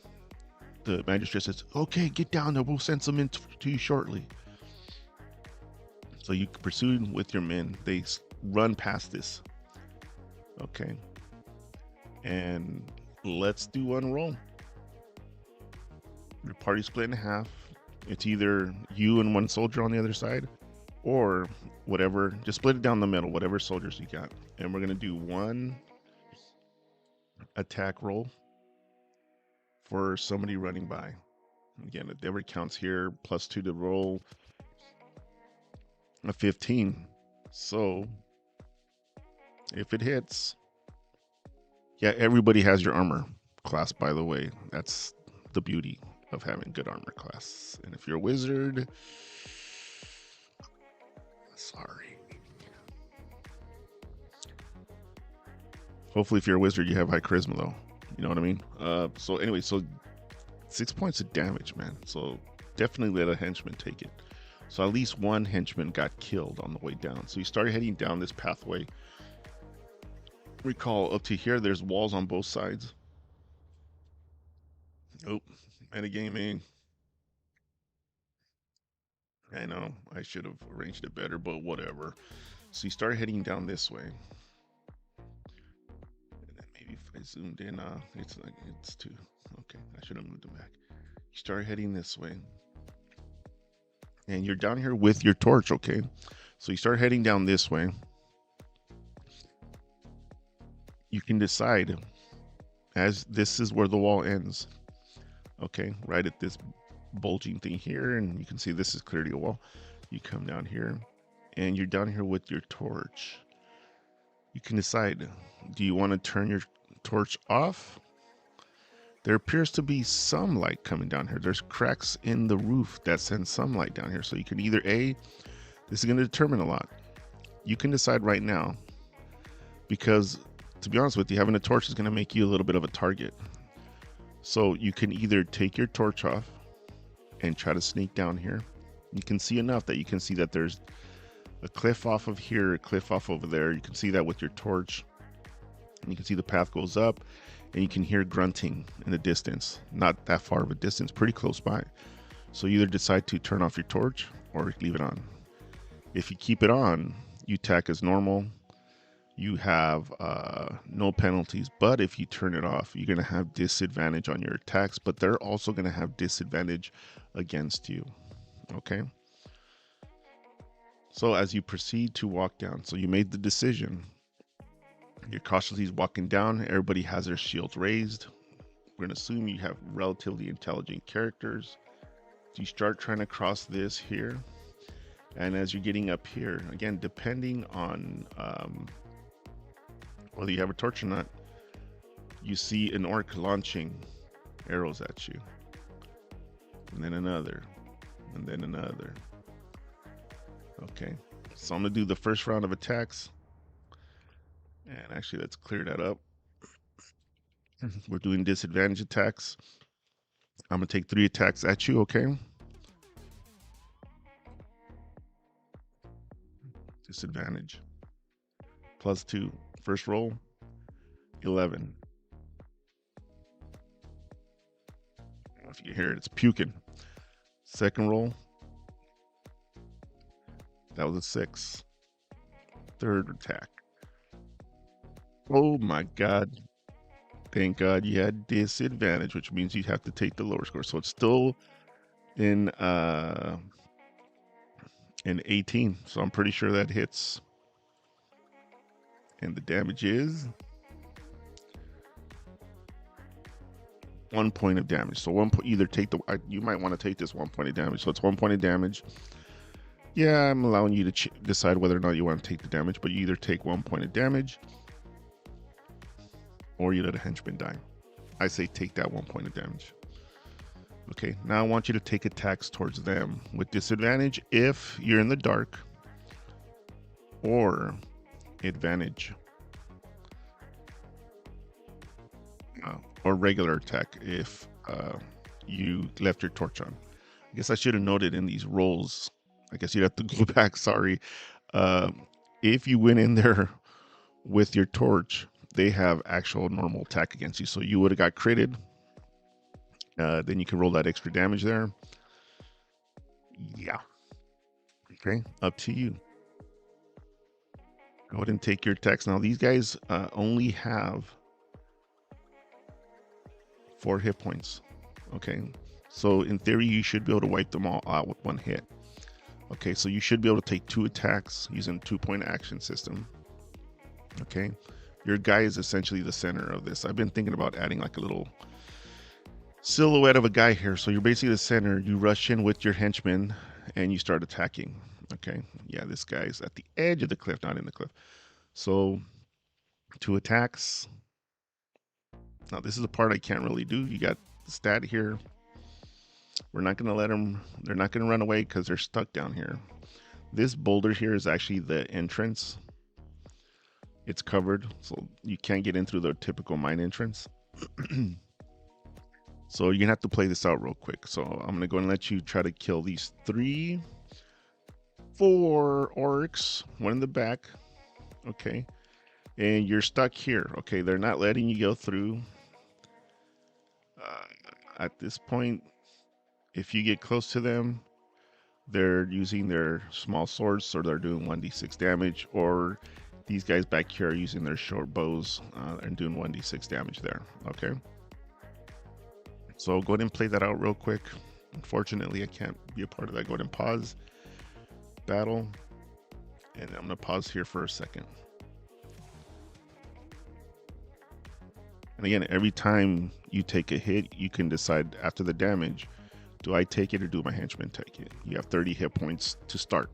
the magistrate says, okay, get down there. We'll send some in to you shortly. So you pursue with your men. They run past this. Okay. And let's do one roll. Your party split in half. It's either you and one soldier on the other side, or whatever. Just split it down the middle, whatever soldiers you got. And we're going to do one attack roll for somebody running by. Again, it never counts here. +2 to roll a 15. So if it hits, yeah, everybody has your armor class, by the way. That's the beauty of having good armor class. And if you're a wizard, sorry. Hopefully if you're a wizard, you have high charisma though. You know what I mean? So anyway, so 6 points of damage, man. So definitely let a henchman take it. So at least one henchman got killed on the way down. So you started heading down this pathway. Recall up to here, there's walls on both sides. Oh, metagaming. I know I should have arranged it better, but whatever. So you start heading down this way. And then maybe if I zoomed in, it's too. Okay, I should have moved them back. You start heading this way. And you're down here with your torch, okay? So you start heading down this way. You can decide, as this is where the wall ends. Okay, right at this bulging thing here, and you can see this is clearly a wall. You come down here, and you're down here with your torch. You can decide, do you want to turn your torch off? There appears to be some light coming down here. There's cracks in the roof that send some light down here. So you can either this is going to determine a lot. You can decide right now, because to be honest with you, having a torch is going to make you a little bit of a target. So you can either take your torch off and try to sneak down here. You can see enough that you can see that there's a cliff off of here, a cliff off over there. You can see that with your torch. And you can see the path goes up, and you can hear grunting in the distance. Not that far of a distance, pretty close by. So you either decide to turn off your torch or leave it on. If you keep it on, you attack as normal. You have no penalties, but if you turn it off, you're going to have disadvantage on your attacks, but they're also going to have disadvantage against you. Okay? So as you proceed to walk down, so you made the decision. You're cautiously walking down. Everybody has their shields raised. We're going to assume you have relatively intelligent characters. You start trying to cross this here. And as you're getting up here, again, depending on whether you have a torch or not, you see an orc launching arrows at you. And then another. And then another. Okay. So I'm going to do the first round of attacks. And actually, let's clear that up. We're doing disadvantage attacks. I'm going to take 3 attacks at you, okay? Disadvantage. +2. First roll, 11. If you hear it, it's puking. Second roll, that was a 6. Third attack. Oh my God. Thank God you had disadvantage, which means you have to take the lower score. So it's still in 18. So I'm pretty sure that hits. And the damage is 1 point of damage. So either take you might want to take this 1 point of damage. So it's 1 point of damage. Yeah, I'm allowing you to decide whether or not you want to take the damage, but you either take 1 point of damage or you let a henchman die. I say take that 1 point of damage. Okay, now I want you to take attacks towards them with disadvantage if you're in the dark, or advantage, or regular attack if you left your torch on. I guess I should have noted in these rolls. I guess you'd have to go back. Sorry. Uh, if you went in there with your torch, they have actual normal attack against you. So you would have got critted. Then you can roll that extra damage there. Yeah. Okay. Up to you. Go ahead and take your attacks. Now, these guys only have 4 hit points. Okay. So in theory, you should be able to wipe them all out with 1 hit. Okay. So you should be able to take 2 attacks using 2-point action system. Okay. Your guy is essentially the center of this. I've been thinking about adding like a little silhouette of a guy here. So you're basically the center. You rush in with your henchmen and you start attacking. Okay. Yeah, this guy's at the edge of the cliff, not in the cliff. So 2 attacks. Now this is the part I can't really do. You got the stat here. We're not going to let them, they're not going to run away because they're stuck down here. This boulder here is actually the entrance. It's covered, so you can't get in through the typical mine entrance. So you're gonna have to play this out real quick. So I'm gonna go and let you try to kill these 3, 4 orcs, 1 in the back. Okay, and you're stuck here. Okay, they're not letting you go through. At this point, if you get close to them, they're using their small swords, so they're doing 1d6 damage, or these guys back here are using their short bows and doing 1d6 damage there. Okay. So go ahead and play that out real quick. Unfortunately, I can't be a part of that. Go ahead and pause battle. And I'm going to pause here for a second. And again, every time you take a hit, you can decide after the damage, do I take it or do my henchmen take it? You have 30 hit points to start,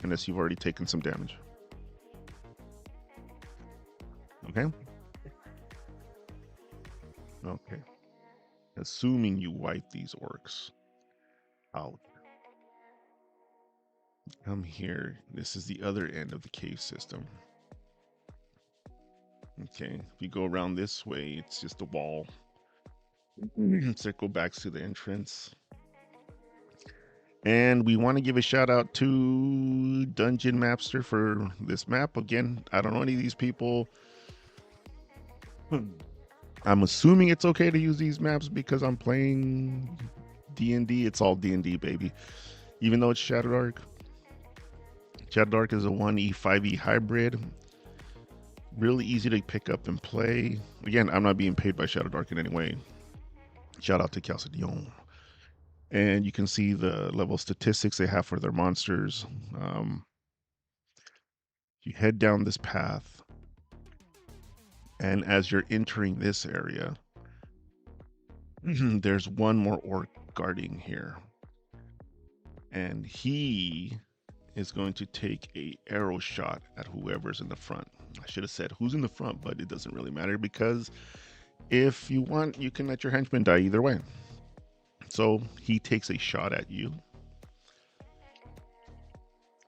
unless you've already taken some damage. Okay. Okay. Assuming you wipe these orcs out. Come here. This is the other end of the cave system. Okay. If you go around this way, it's just a wall. Circle back to the entrance. And we want to give a shout out to Dungeon Mapster for this map. Again, I don't know any of these people. I'm assuming it's okay to use these maps because I'm playing D&D. It's all D&D, baby. Even though it's Shadowdark. Shadowdark is a 1E, 5E hybrid. Really easy to pick up and play. Again, I'm not being paid by Shadowdark in any way. Shout out to Calcidion. And you can see the level statistics they have for their monsters. You head down this path. And as you're entering this area, there's 1 more orc guarding here. And he is going to take a arrow shot at whoever's in the front. I should have said who's in the front, but it doesn't really matter because if you want, you can let your henchman die either way. So he takes a shot at you.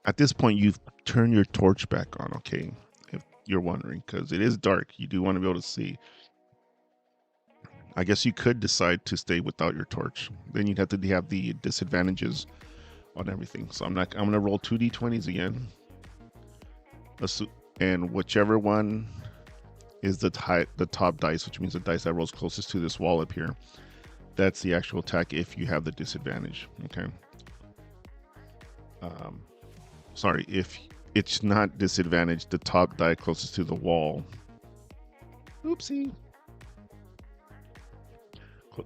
At this point, you've turned your torch back on, okay? If you're wondering, because it is dark. You do want to be able to see. I guess you could decide to stay without your torch. Then you'd have to have the disadvantages on everything. So I'm going to roll 2d20s again. And whichever one is the top dice, which means the dice that rolls closest to this wall up here, that's the actual attack if you have the disadvantage. Okay. Sorry, if it's not disadvantaged, the top die closest to the wall. Oopsie.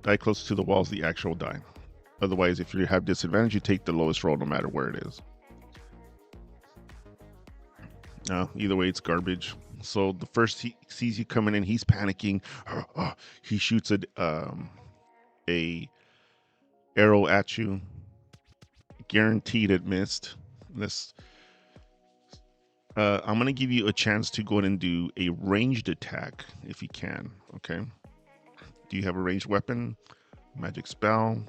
Die closest to the wall is the actual die. Otherwise, if you have disadvantage, you take the lowest roll no matter where it is. Either way, it's garbage. So the first he sees you coming in, he's panicking. He shoots a arrow at you. Guaranteed it missed. I'm going to give you a chance to go ahead and do a ranged attack if you can. Okay. Do you have a ranged weapon? Magic spell?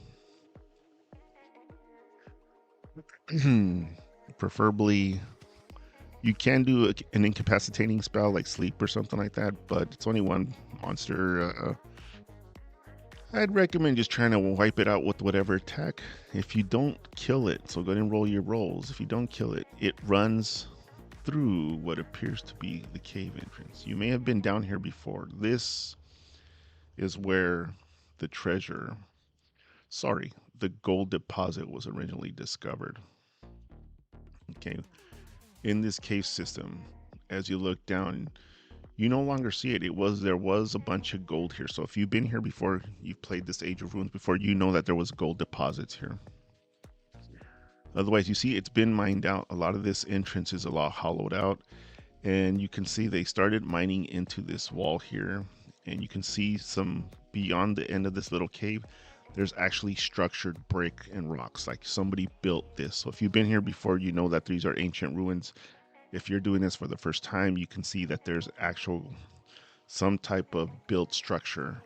Preferably, you can do an incapacitating spell like sleep or something like that, but it's only 1 monster. I'd recommend just trying to wipe it out with whatever attack. If you don't kill it, so go ahead and roll your rolls. If you don't kill it, it runs through what appears to be the cave entrance. You may have been down here before. This is where the treasure, sorry, the gold deposit was originally discovered. Okay, in this cave system, as you look down, you no longer see it. There was a bunch of gold here. So if you've been here before, you've played this Age of Runes before, you know that there was gold deposits here. Otherwise, you see it's been mined out. A lot of this entrance is a lot hollowed out, and you can see they started mining into this wall here, and you can see some beyond the end of this little cave. There's actually structured brick and rocks, like somebody built this. So if you've been here before, you know that these are ancient ruins. If you're doing this for the first time, you can see that there's actual some type of built structure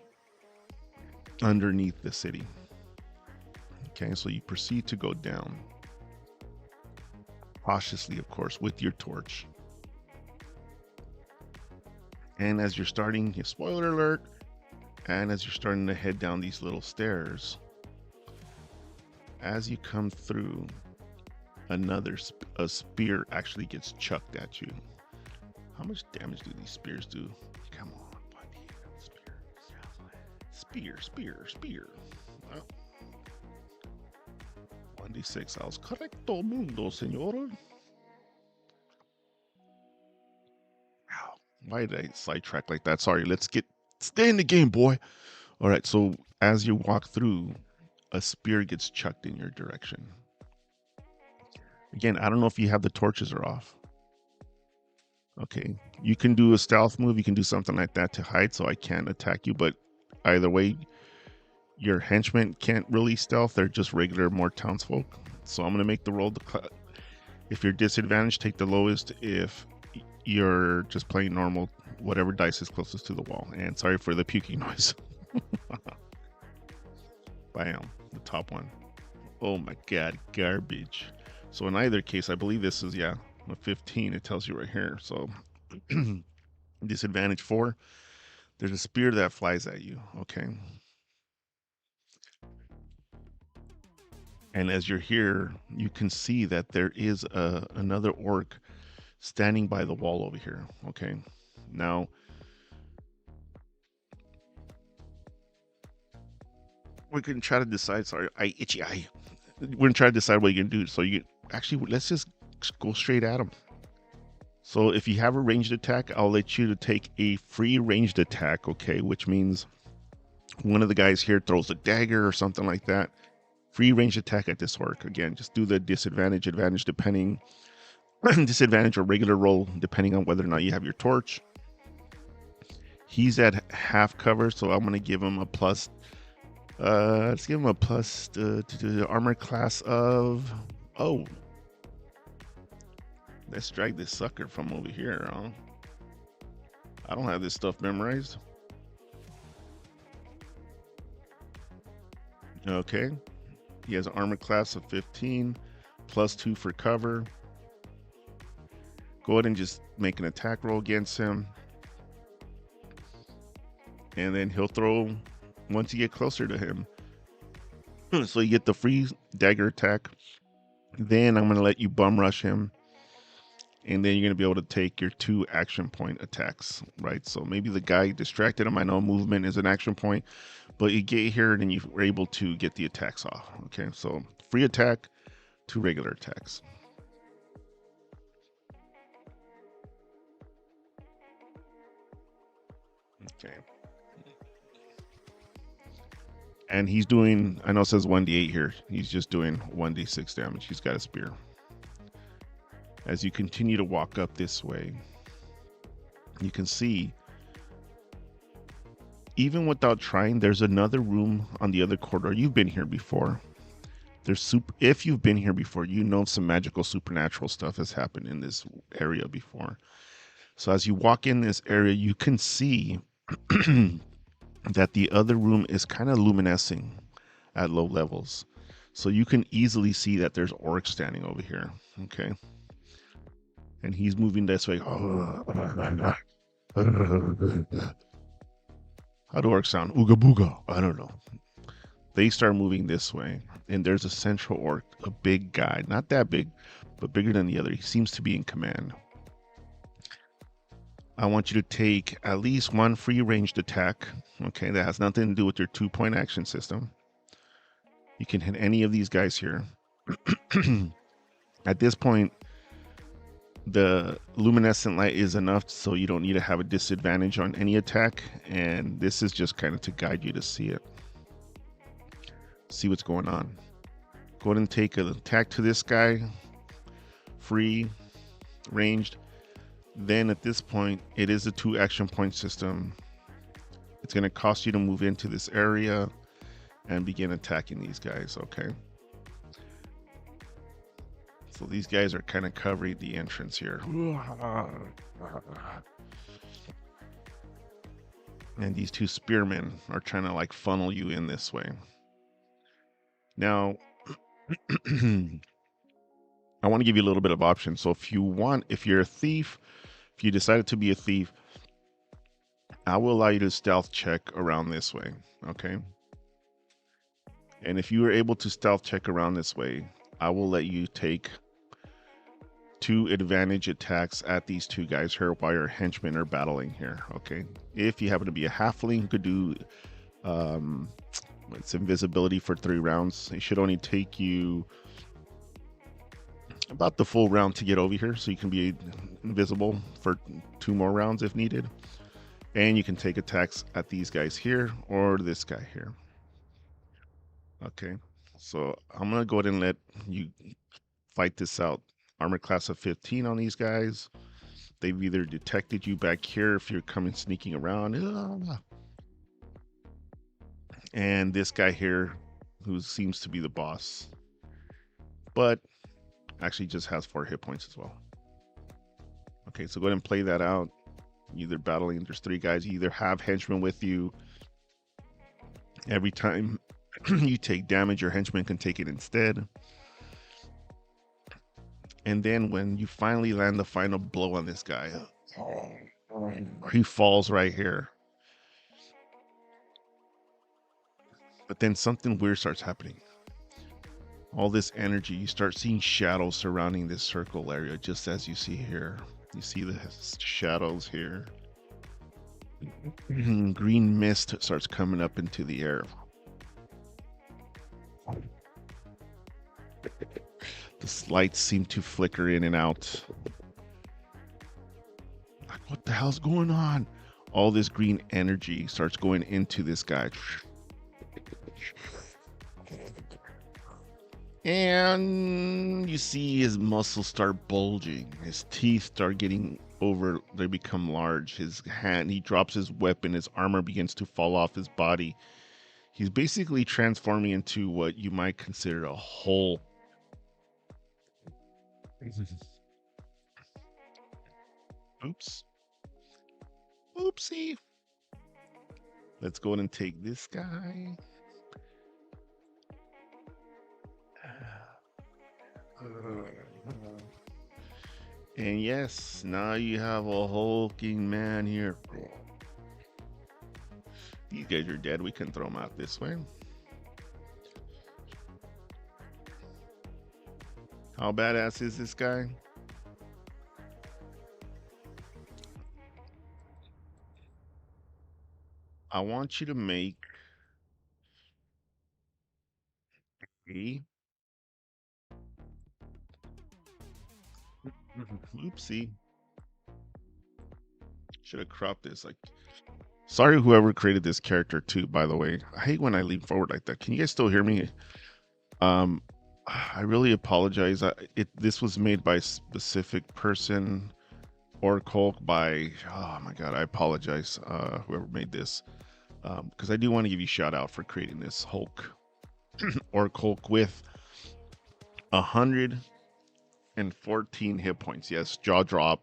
underneath the city. Okay, so you proceed to go down cautiously, of course, with your torch. And as you're starting, spoiler alert, and as you're starting to head down these little stairs, as you come through, a spear actually gets chucked at you. How much damage do these spears do? Come on, buddy. Spear. Well, 1d6. I was correcto mundo, señor. Ow. Why did I sidetrack like that? Sorry, stay in the game, boy. All right, so as you walk through, a spear gets chucked in your direction. Again, I don't know if you have the torches or off. Okay, you can do a stealth move. You can do something like that to hide, so I can't attack you. But either way, your henchmen can't really stealth. They're just regular, more townsfolk. So I'm going to make the roll. If you're disadvantaged, take the lowest. If you're just playing normal, whatever dice is closest to the wall. And sorry for the puking noise. Bam, the top one. Oh my god, garbage. So in either case, I believe this is, a 15. It tells you right here. So disadvantage 4. There's a spear that flies at you. Okay. And as you're here, you can see that there is another orc standing by the wall over here. Okay. Now, we can try to decide. Sorry, itchy eye. We're gonna try to decide what you can do. So let's just go straight at him. So if you have a ranged attack, I'll let you to take a free ranged attack. Okay, which means one of the guys here throws a dagger or something like that. Free ranged attack at this orc. Again, just do the advantage, depending disadvantage or regular roll depending on whether or not you have your torch. He's at half cover, so I'm gonna give him a plus. Let's give him a plus to the armor class of. Oh, let's drag this sucker from over here. Huh? I don't have this stuff memorized. Okay, he has an armor class of 15, plus 2 for cover. Go ahead and just make an attack roll against him, and then he'll throw once you get closer to him. So you get the free dagger attack. Then I'm going to let you bum rush him, and then you're going to be able to take your 2 action point attacks, right? So maybe the guy distracted him. I know movement is an action point, but you get here and then you were able to get the attacks off. Okay, so free attack, 2 regular attacks. Okay. And he's doing, I know it says 1d8 here. He's just doing 1d6 damage. He's got a spear. As you continue to walk up this way, you can see, even without trying, there's another room on the other corridor. You've been here before. If you've been here before, you know some magical supernatural stuff has happened in this area before. So as you walk in this area, you can see that the other room is kind of luminescing at low levels. So you can easily see that there's orcs standing over here. Okay. And he's moving this way. How do orcs sound? Ooga booga. I don't know. They start moving this way, and there's a central orc, a big guy, not that big, but bigger than the other. He seems to be in command. I want you to take at least one free ranged attack. Okay, that has nothing to do with your 2-point action system. You can hit any of these guys here. At this point, the luminescent light is enough so you don't need to have a disadvantage on any attack, and this is just kind of to guide you to see it. See what's going on. Go ahead and take an attack to this guy. Free, ranged. Then at this point, it is a 2 action point system. It's going to cost you to move into this area and begin attacking these guys, okay? So these guys are kind of covering the entrance here. And these 2 spearmen are trying to like funnel you in this way. Now, I want to give you a little bit of options. So if you're a thief, if you decided to be a thief, I will allow you to stealth check around this way, okay? And if you are able to stealth check around this way, I will let you take 2 advantage attacks at these 2 guys here while your henchmen are battling here, okay? If you happen to be a halfling, you could do it's invisibility for 3 rounds. It should only take you about the full round to get over here, so you can be invisible for 2 more rounds if needed. And you can take attacks at these guys here or this guy here. Okay, so I'm gonna go ahead and let you fight this out. Armor class of 15 on these guys. They've either detected you back here if you're coming sneaking around. And this guy here, who seems to be the boss, but actually just has 4 hit points as well. Okay, so go ahead and play that out. Either battling, there's 3 guys. You either have henchmen with you. Every time you take damage, your henchman can take it instead. And then when you finally land the final blow on this guy, he falls right here. But then something weird starts happening. All this energy, you start seeing shadows surrounding this circle area, just as you see here. You see the shadows here. Green mist starts coming up into the air. The lights seem to flicker in and out. Like, what the hell's going on? All this green energy starts going into this guy. And you see his muscles start bulging. His teeth start getting over, they become large. His hand, he drops his weapon. His armor begins to fall off his body. He's basically transforming into what you might consider a whole. Oops. Oopsie. Let's go ahead and take this guy. And yes, now you have a hulking man here. These guys are dead. We can throw them out this way. How badass is this guy? I want you to make a oopsie. Should have cropped this. Like, sorry whoever created this character too, by the way. I hate when I lean forward like that. Can you guys still hear me? I really apologize. This was made by a specific person, or Hulk by, oh my god, I apologize, whoever made this, because I do want to give you a shout out for creating this Hulk or Hulk with 114 hit points. Yes, jaw drop.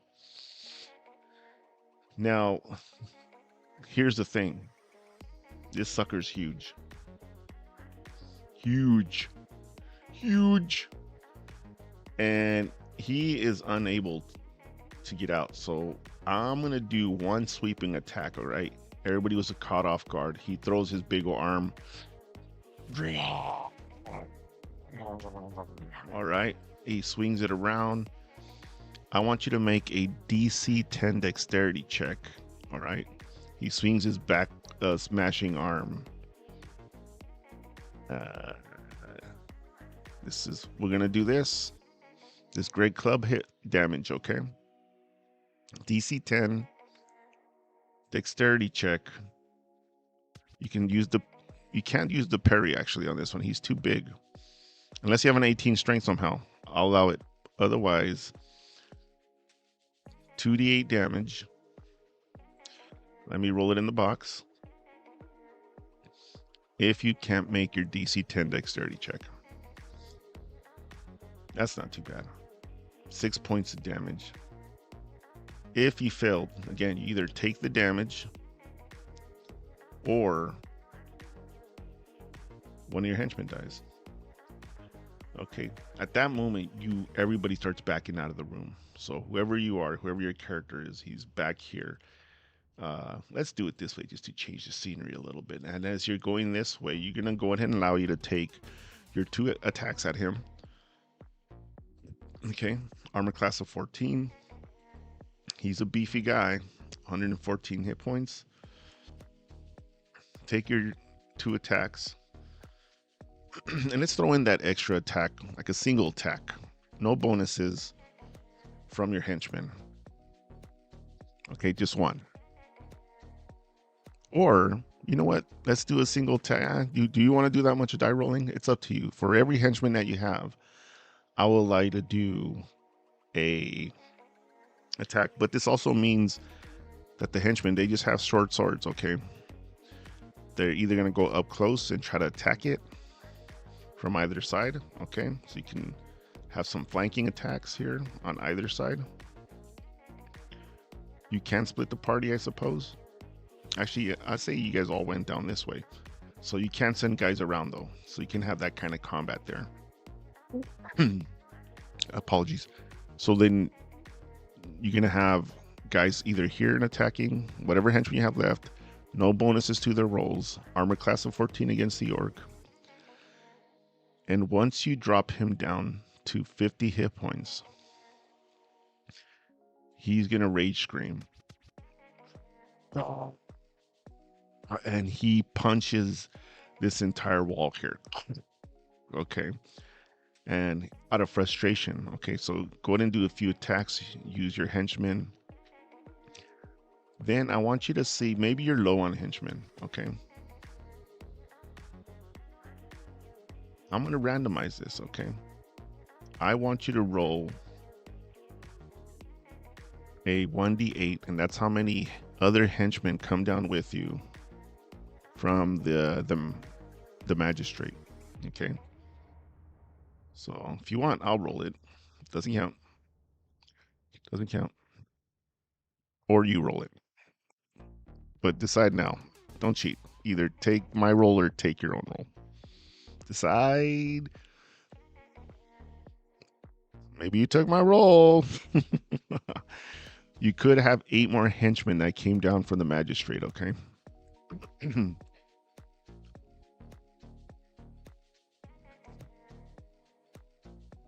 Now, here's the thing. This sucker's huge. Huge. And he is unable to get out. So I'm going to do one sweeping attack, all right? Everybody was caught off guard. He throws his big ol' arm. All right. He swings it around. I want you to make a DC 10 dexterity check. All right. He swings his back smashing arm. We're going to do this. This great club hit damage, okay? DC 10 dexterity check. You can't use the parry actually on this one. He's too big. Unless you have an 18 strength somehow. I'll allow it. Otherwise, 2d8 damage. Let me roll it in the box. If you can't make your DC 10 dexterity check. That's not too bad. 6 points of damage. If you failed, again, you either take the damage or one of your henchmen dies. Okay, at that moment, everybody starts backing out of the room. So whoever you are, whoever your character is, he's back here. Let's do it this way just to change the scenery a little bit. And as you're going this way, you're going to go ahead and allow you to take your 2 attacks at him. Okay, armor class of 14. He's a beefy guy, 114 hit points. Take your 2 attacks. And let's throw in that extra attack, like a single attack. No bonuses from your henchmen. Okay, just 1. Or, you know what? Let's do a single attack. Do you want to do that much die rolling? It's up to you. For every henchman that you have, I will allow you to do a attack. But this also means that the henchmen, they just have short swords, okay? They're either going to go up close and try to attack it from either side, okay? So you can have some flanking attacks here on either side. You can split the party, I suppose. Actually, I say you guys all went down this way. So you can send guys around though. So you can have that kind of combat there. Apologies. So then you're going to have guys either here and attacking whatever henchman you have left. No bonuses to their rolls. Armor class of 14 against the orc. And once you drop him down to 50 hit points, he's going to rage scream. And he punches this entire wall here. Okay. And out of frustration. Okay. So go ahead and do a few attacks. Use your henchmen. Then I want you to see, maybe you're low on henchmen. Okay. I'm going to randomize this. Okay. I want you to roll a 1d8, and that's how many other henchmen come down with you from the magistrate. Okay. So if you want, I'll roll it. Doesn't count. Doesn't count. Or you roll it. But decide now. Don't cheat. Either take my roll or take your own roll. Decide. Maybe you took my roll. You could have 8 more henchmen that came down from the magistrate, okay?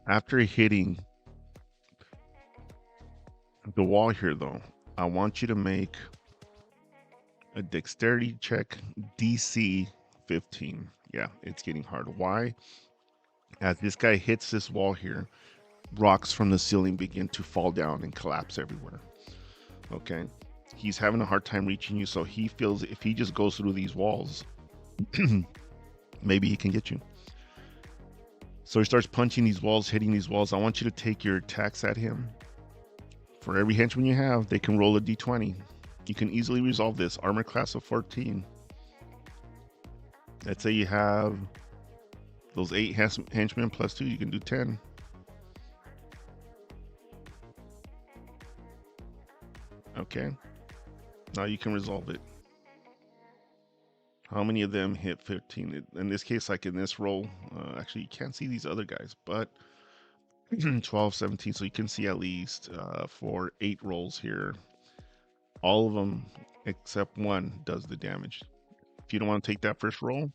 After hitting the wall here, though, I want you to make a dexterity check, DC 15. Yeah, it's getting hard. Why? As this guy hits this wall here, rocks from the ceiling begin to fall down and collapse everywhere. Okay, he's having a hard time reaching you, so he feels if he just goes through these walls, maybe he can get you. So he starts punching these walls, hitting these walls. I want you to take your attacks at him. For every henchman you have, they can roll a d20. You can easily resolve this. Armor class of 14. Let's say you have those 8 henchmen plus 2, you can do 10. Okay. Now you can resolve it. How many of them hit 15? In this case, like in this roll, actually you can't see these other guys, but 12, 17. So you can see at least for 8 rolls here. All of them, except one does the damage. If you don't want to take that first roll,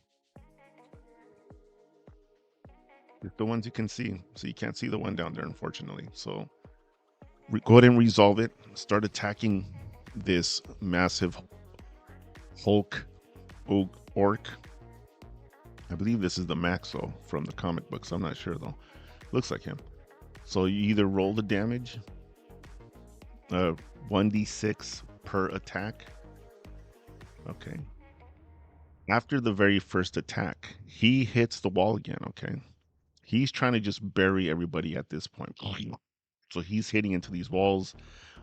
it's the ones you can see. So you can't see the one down there, unfortunately. So go ahead and resolve it. Start attacking this massive Hulk orc. I believe this is the Maxo from the comic books. I'm not sure though. Looks like him. So you either roll the damage, 1d6 per attack. Okay. After the very first attack, he hits the wall again. Okay. He's trying to just bury everybody at this point. So he's hitting into these walls.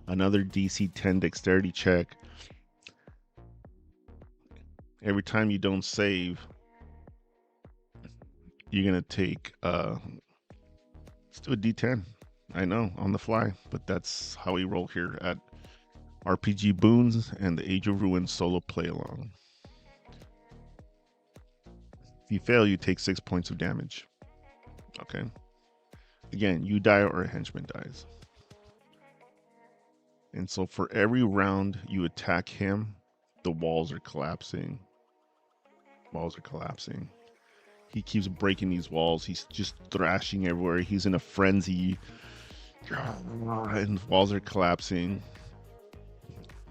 Another DC 10 dexterity check. Every time you don't save, you're gonna take let's do a D10. I know, on the fly, but that's how we roll here at RPG Boons and the Age of Ruin solo play along. If you fail, you take 6 points of damage. Okay. Again, you die or a henchman dies. And so for every round you attack him, the walls are collapsing. Walls are collapsing. He keeps breaking these walls. He's just thrashing everywhere. He's in a frenzy. And walls are collapsing.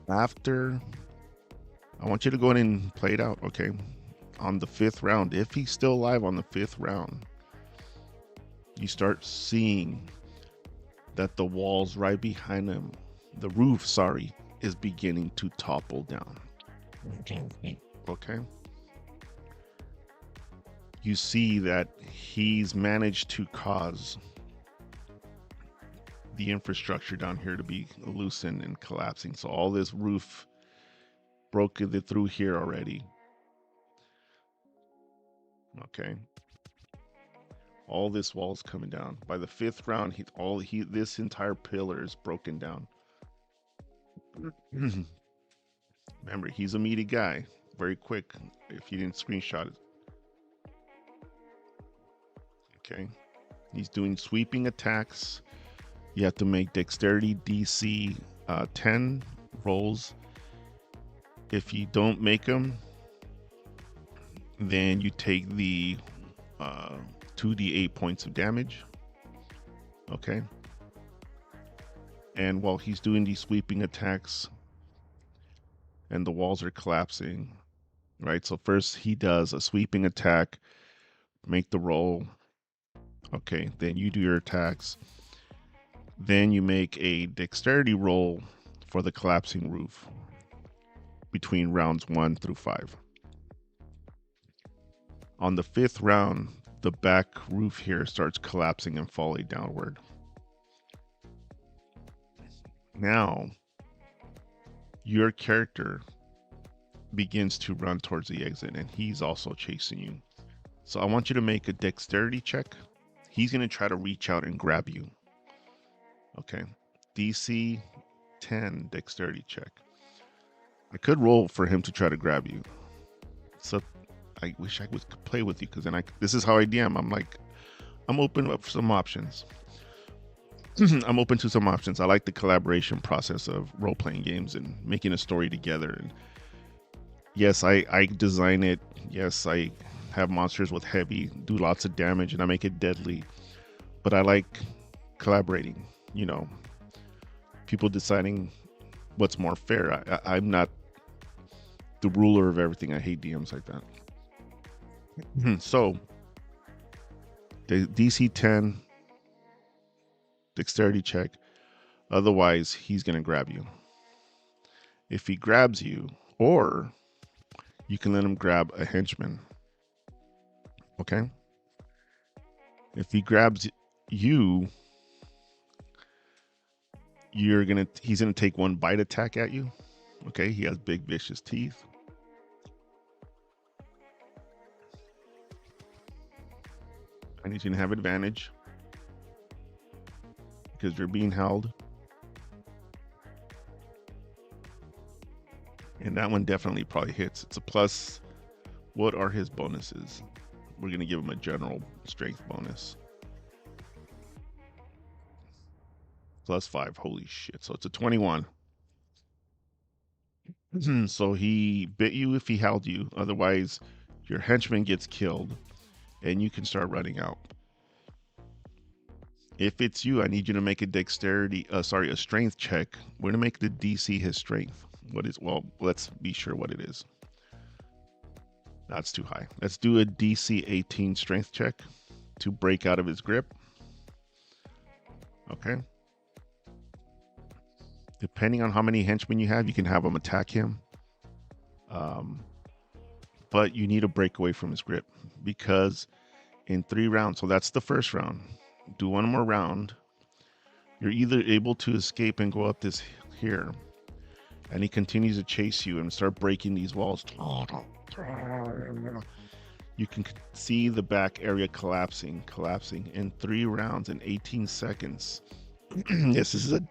After, I want you to go in and play it out, okay? On the 5th round, if he's still alive on the 5th round, you start seeing that the walls right behind him, the roof, sorry, is beginning to topple down. Okay? You see that he's managed to cause the infrastructure down here to be loosened and collapsing. So all this roof broke it through here already. Okay. All this wall's coming down. By the 5th round, this entire pillar is broken down. Remember, he's a meaty guy. Very quick. If you didn't screenshot it. Okay. He's doing sweeping attacks. You have to make dexterity DC 10 rolls. If you don't make them, then you take the 2d8 points of damage. Okay. And while he's doing these sweeping attacks and the walls are collapsing, right? So first he does a sweeping attack, make the roll. Okay, then you do your attacks. Then you make a dexterity roll for the collapsing roof between rounds 1 through 5. On the 5th round, the back roof here starts collapsing and falling downward. Now, your character begins to run towards the exit, and he's also chasing you. So I want you to make a dexterity check. He's going to try to reach out and grab you. Okay. DC 10 dexterity check. I could roll for him to try to grab you. So I wish I could play with you, because then this is how I DM. I'm open up for some options. I'm open to some options. I like the collaboration process of role-playing games and making a story together. And yes, I design it. Yes, I have monsters with heavy, do lots of damage, and I make it deadly. But I like collaborating, you know, people deciding what's more fair. I'm not the ruler of everything. I hate DMs like that. So the DC 10 dexterity check. Otherwise, he's going to grab you. If he grabs you, or you can let him grab a henchman. Okay? If he grabs you, he's going to take 1 bite attack at you. Okay? He has big, vicious teeth. And he's going to have advantage because you're being held. And that one definitely probably hits. It's a plus. What are his bonuses? We're going to give him a general strength bonus. +5. Holy shit. So it's a 21. So he bit you if he held you. Otherwise, your henchman gets killed and you can start running out. If it's you, I need you to make a a strength check. We're gonna make the DC his strength. Well, let's be sure what it is. That's too high. Let's do a DC 18 strength check to break out of his grip. Okay. Depending on how many henchmen you have, you can have them attack him. But you need to break away from his grip because in 3 rounds, so that's the first round. Do one more round. You're either able to escape and go up this here, and he continues to chase you and start breaking these walls. You can see the back area collapsing in 3 rounds in 18 seconds. Yes, this is a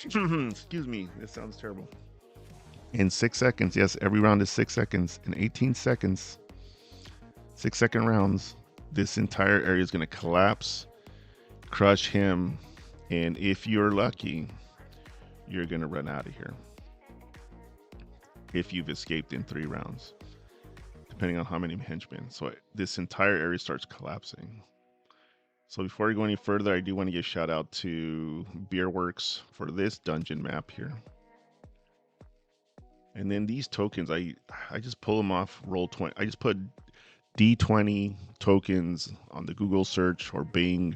excuse me, this sounds terrible. In 6 seconds, yes, every round is 6 seconds. In 18 seconds, 6-second rounds, this entire area is going to collapse, crush him, and if you're lucky, you're going to run out of here. If you've escaped in 3 rounds, depending on how many henchmen. So this entire area starts collapsing. So before we go any further, I do want to give a shout out to Beerworks for this dungeon map here. And then these tokens, I just pull them off Roll20. I just put D20 tokens on the Google search or Bing,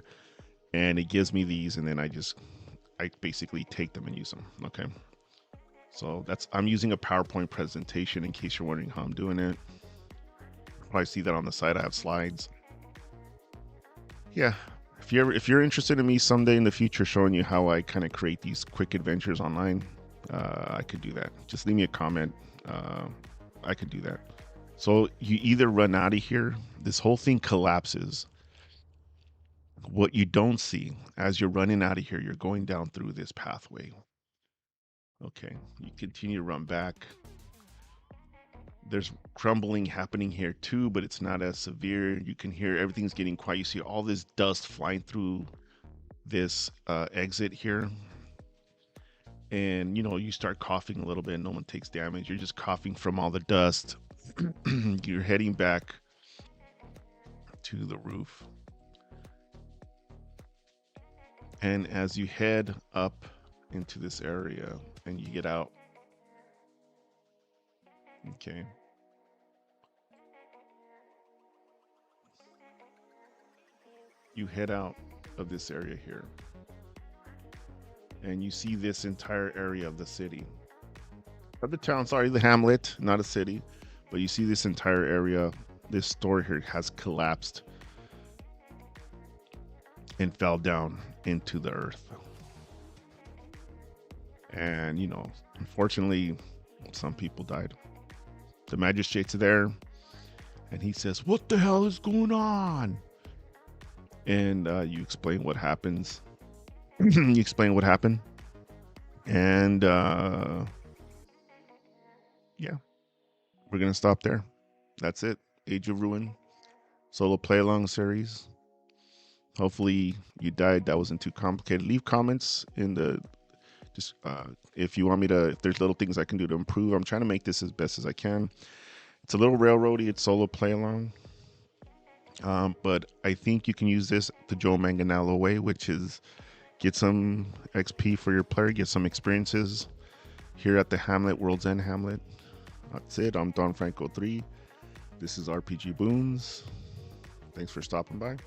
and it gives me these, and then I basically take them and use them. Okay. So I'm using a PowerPoint presentation in case you're wondering how I'm doing it. Probably see that on the side. I have slides. Yeah. If you're interested in me someday in the future showing you how I kind of create these quick adventures online, I could do that. Just leave me a comment. I could do that. So you either run out of here, this whole thing collapses. What you don't see as you're running out of here, you're going down through this pathway. Okay, you continue to run back. There's crumbling happening here too, but it's not as severe. You can hear everything's getting quiet. You see all this dust flying through this exit here. And, you start coughing a little bit. No one takes damage. You're just coughing from all the dust. You're heading back to the roof. And as you head up into this area and you get out, okay, you head out of this area here and you see this entire area of the city, of the town, sorry, the hamlet, not a city, but you see this entire area. This store here has collapsed and fell down into the earth. And, unfortunately, some people died. The magistrate's there and he says, "What the hell is going on?" And you explain what happens. You explain what happened. And yeah, we're going to stop there. That's it. Age of Ruin solo play along series. Hopefully you died. That wasn't too complicated. Leave comments in the if you want me to, if there's little things I can do to improve. I'm trying to make this as best as I can. It's a little railroady. It's solo play along. But I think you can use this the Joe Manganiello way, which is get some XP for your player, get some experiences here at the Hamlet, World's End Hamlet. That's it. I'm Don Franco 3. This is RPG Boons. Thanks for stopping by.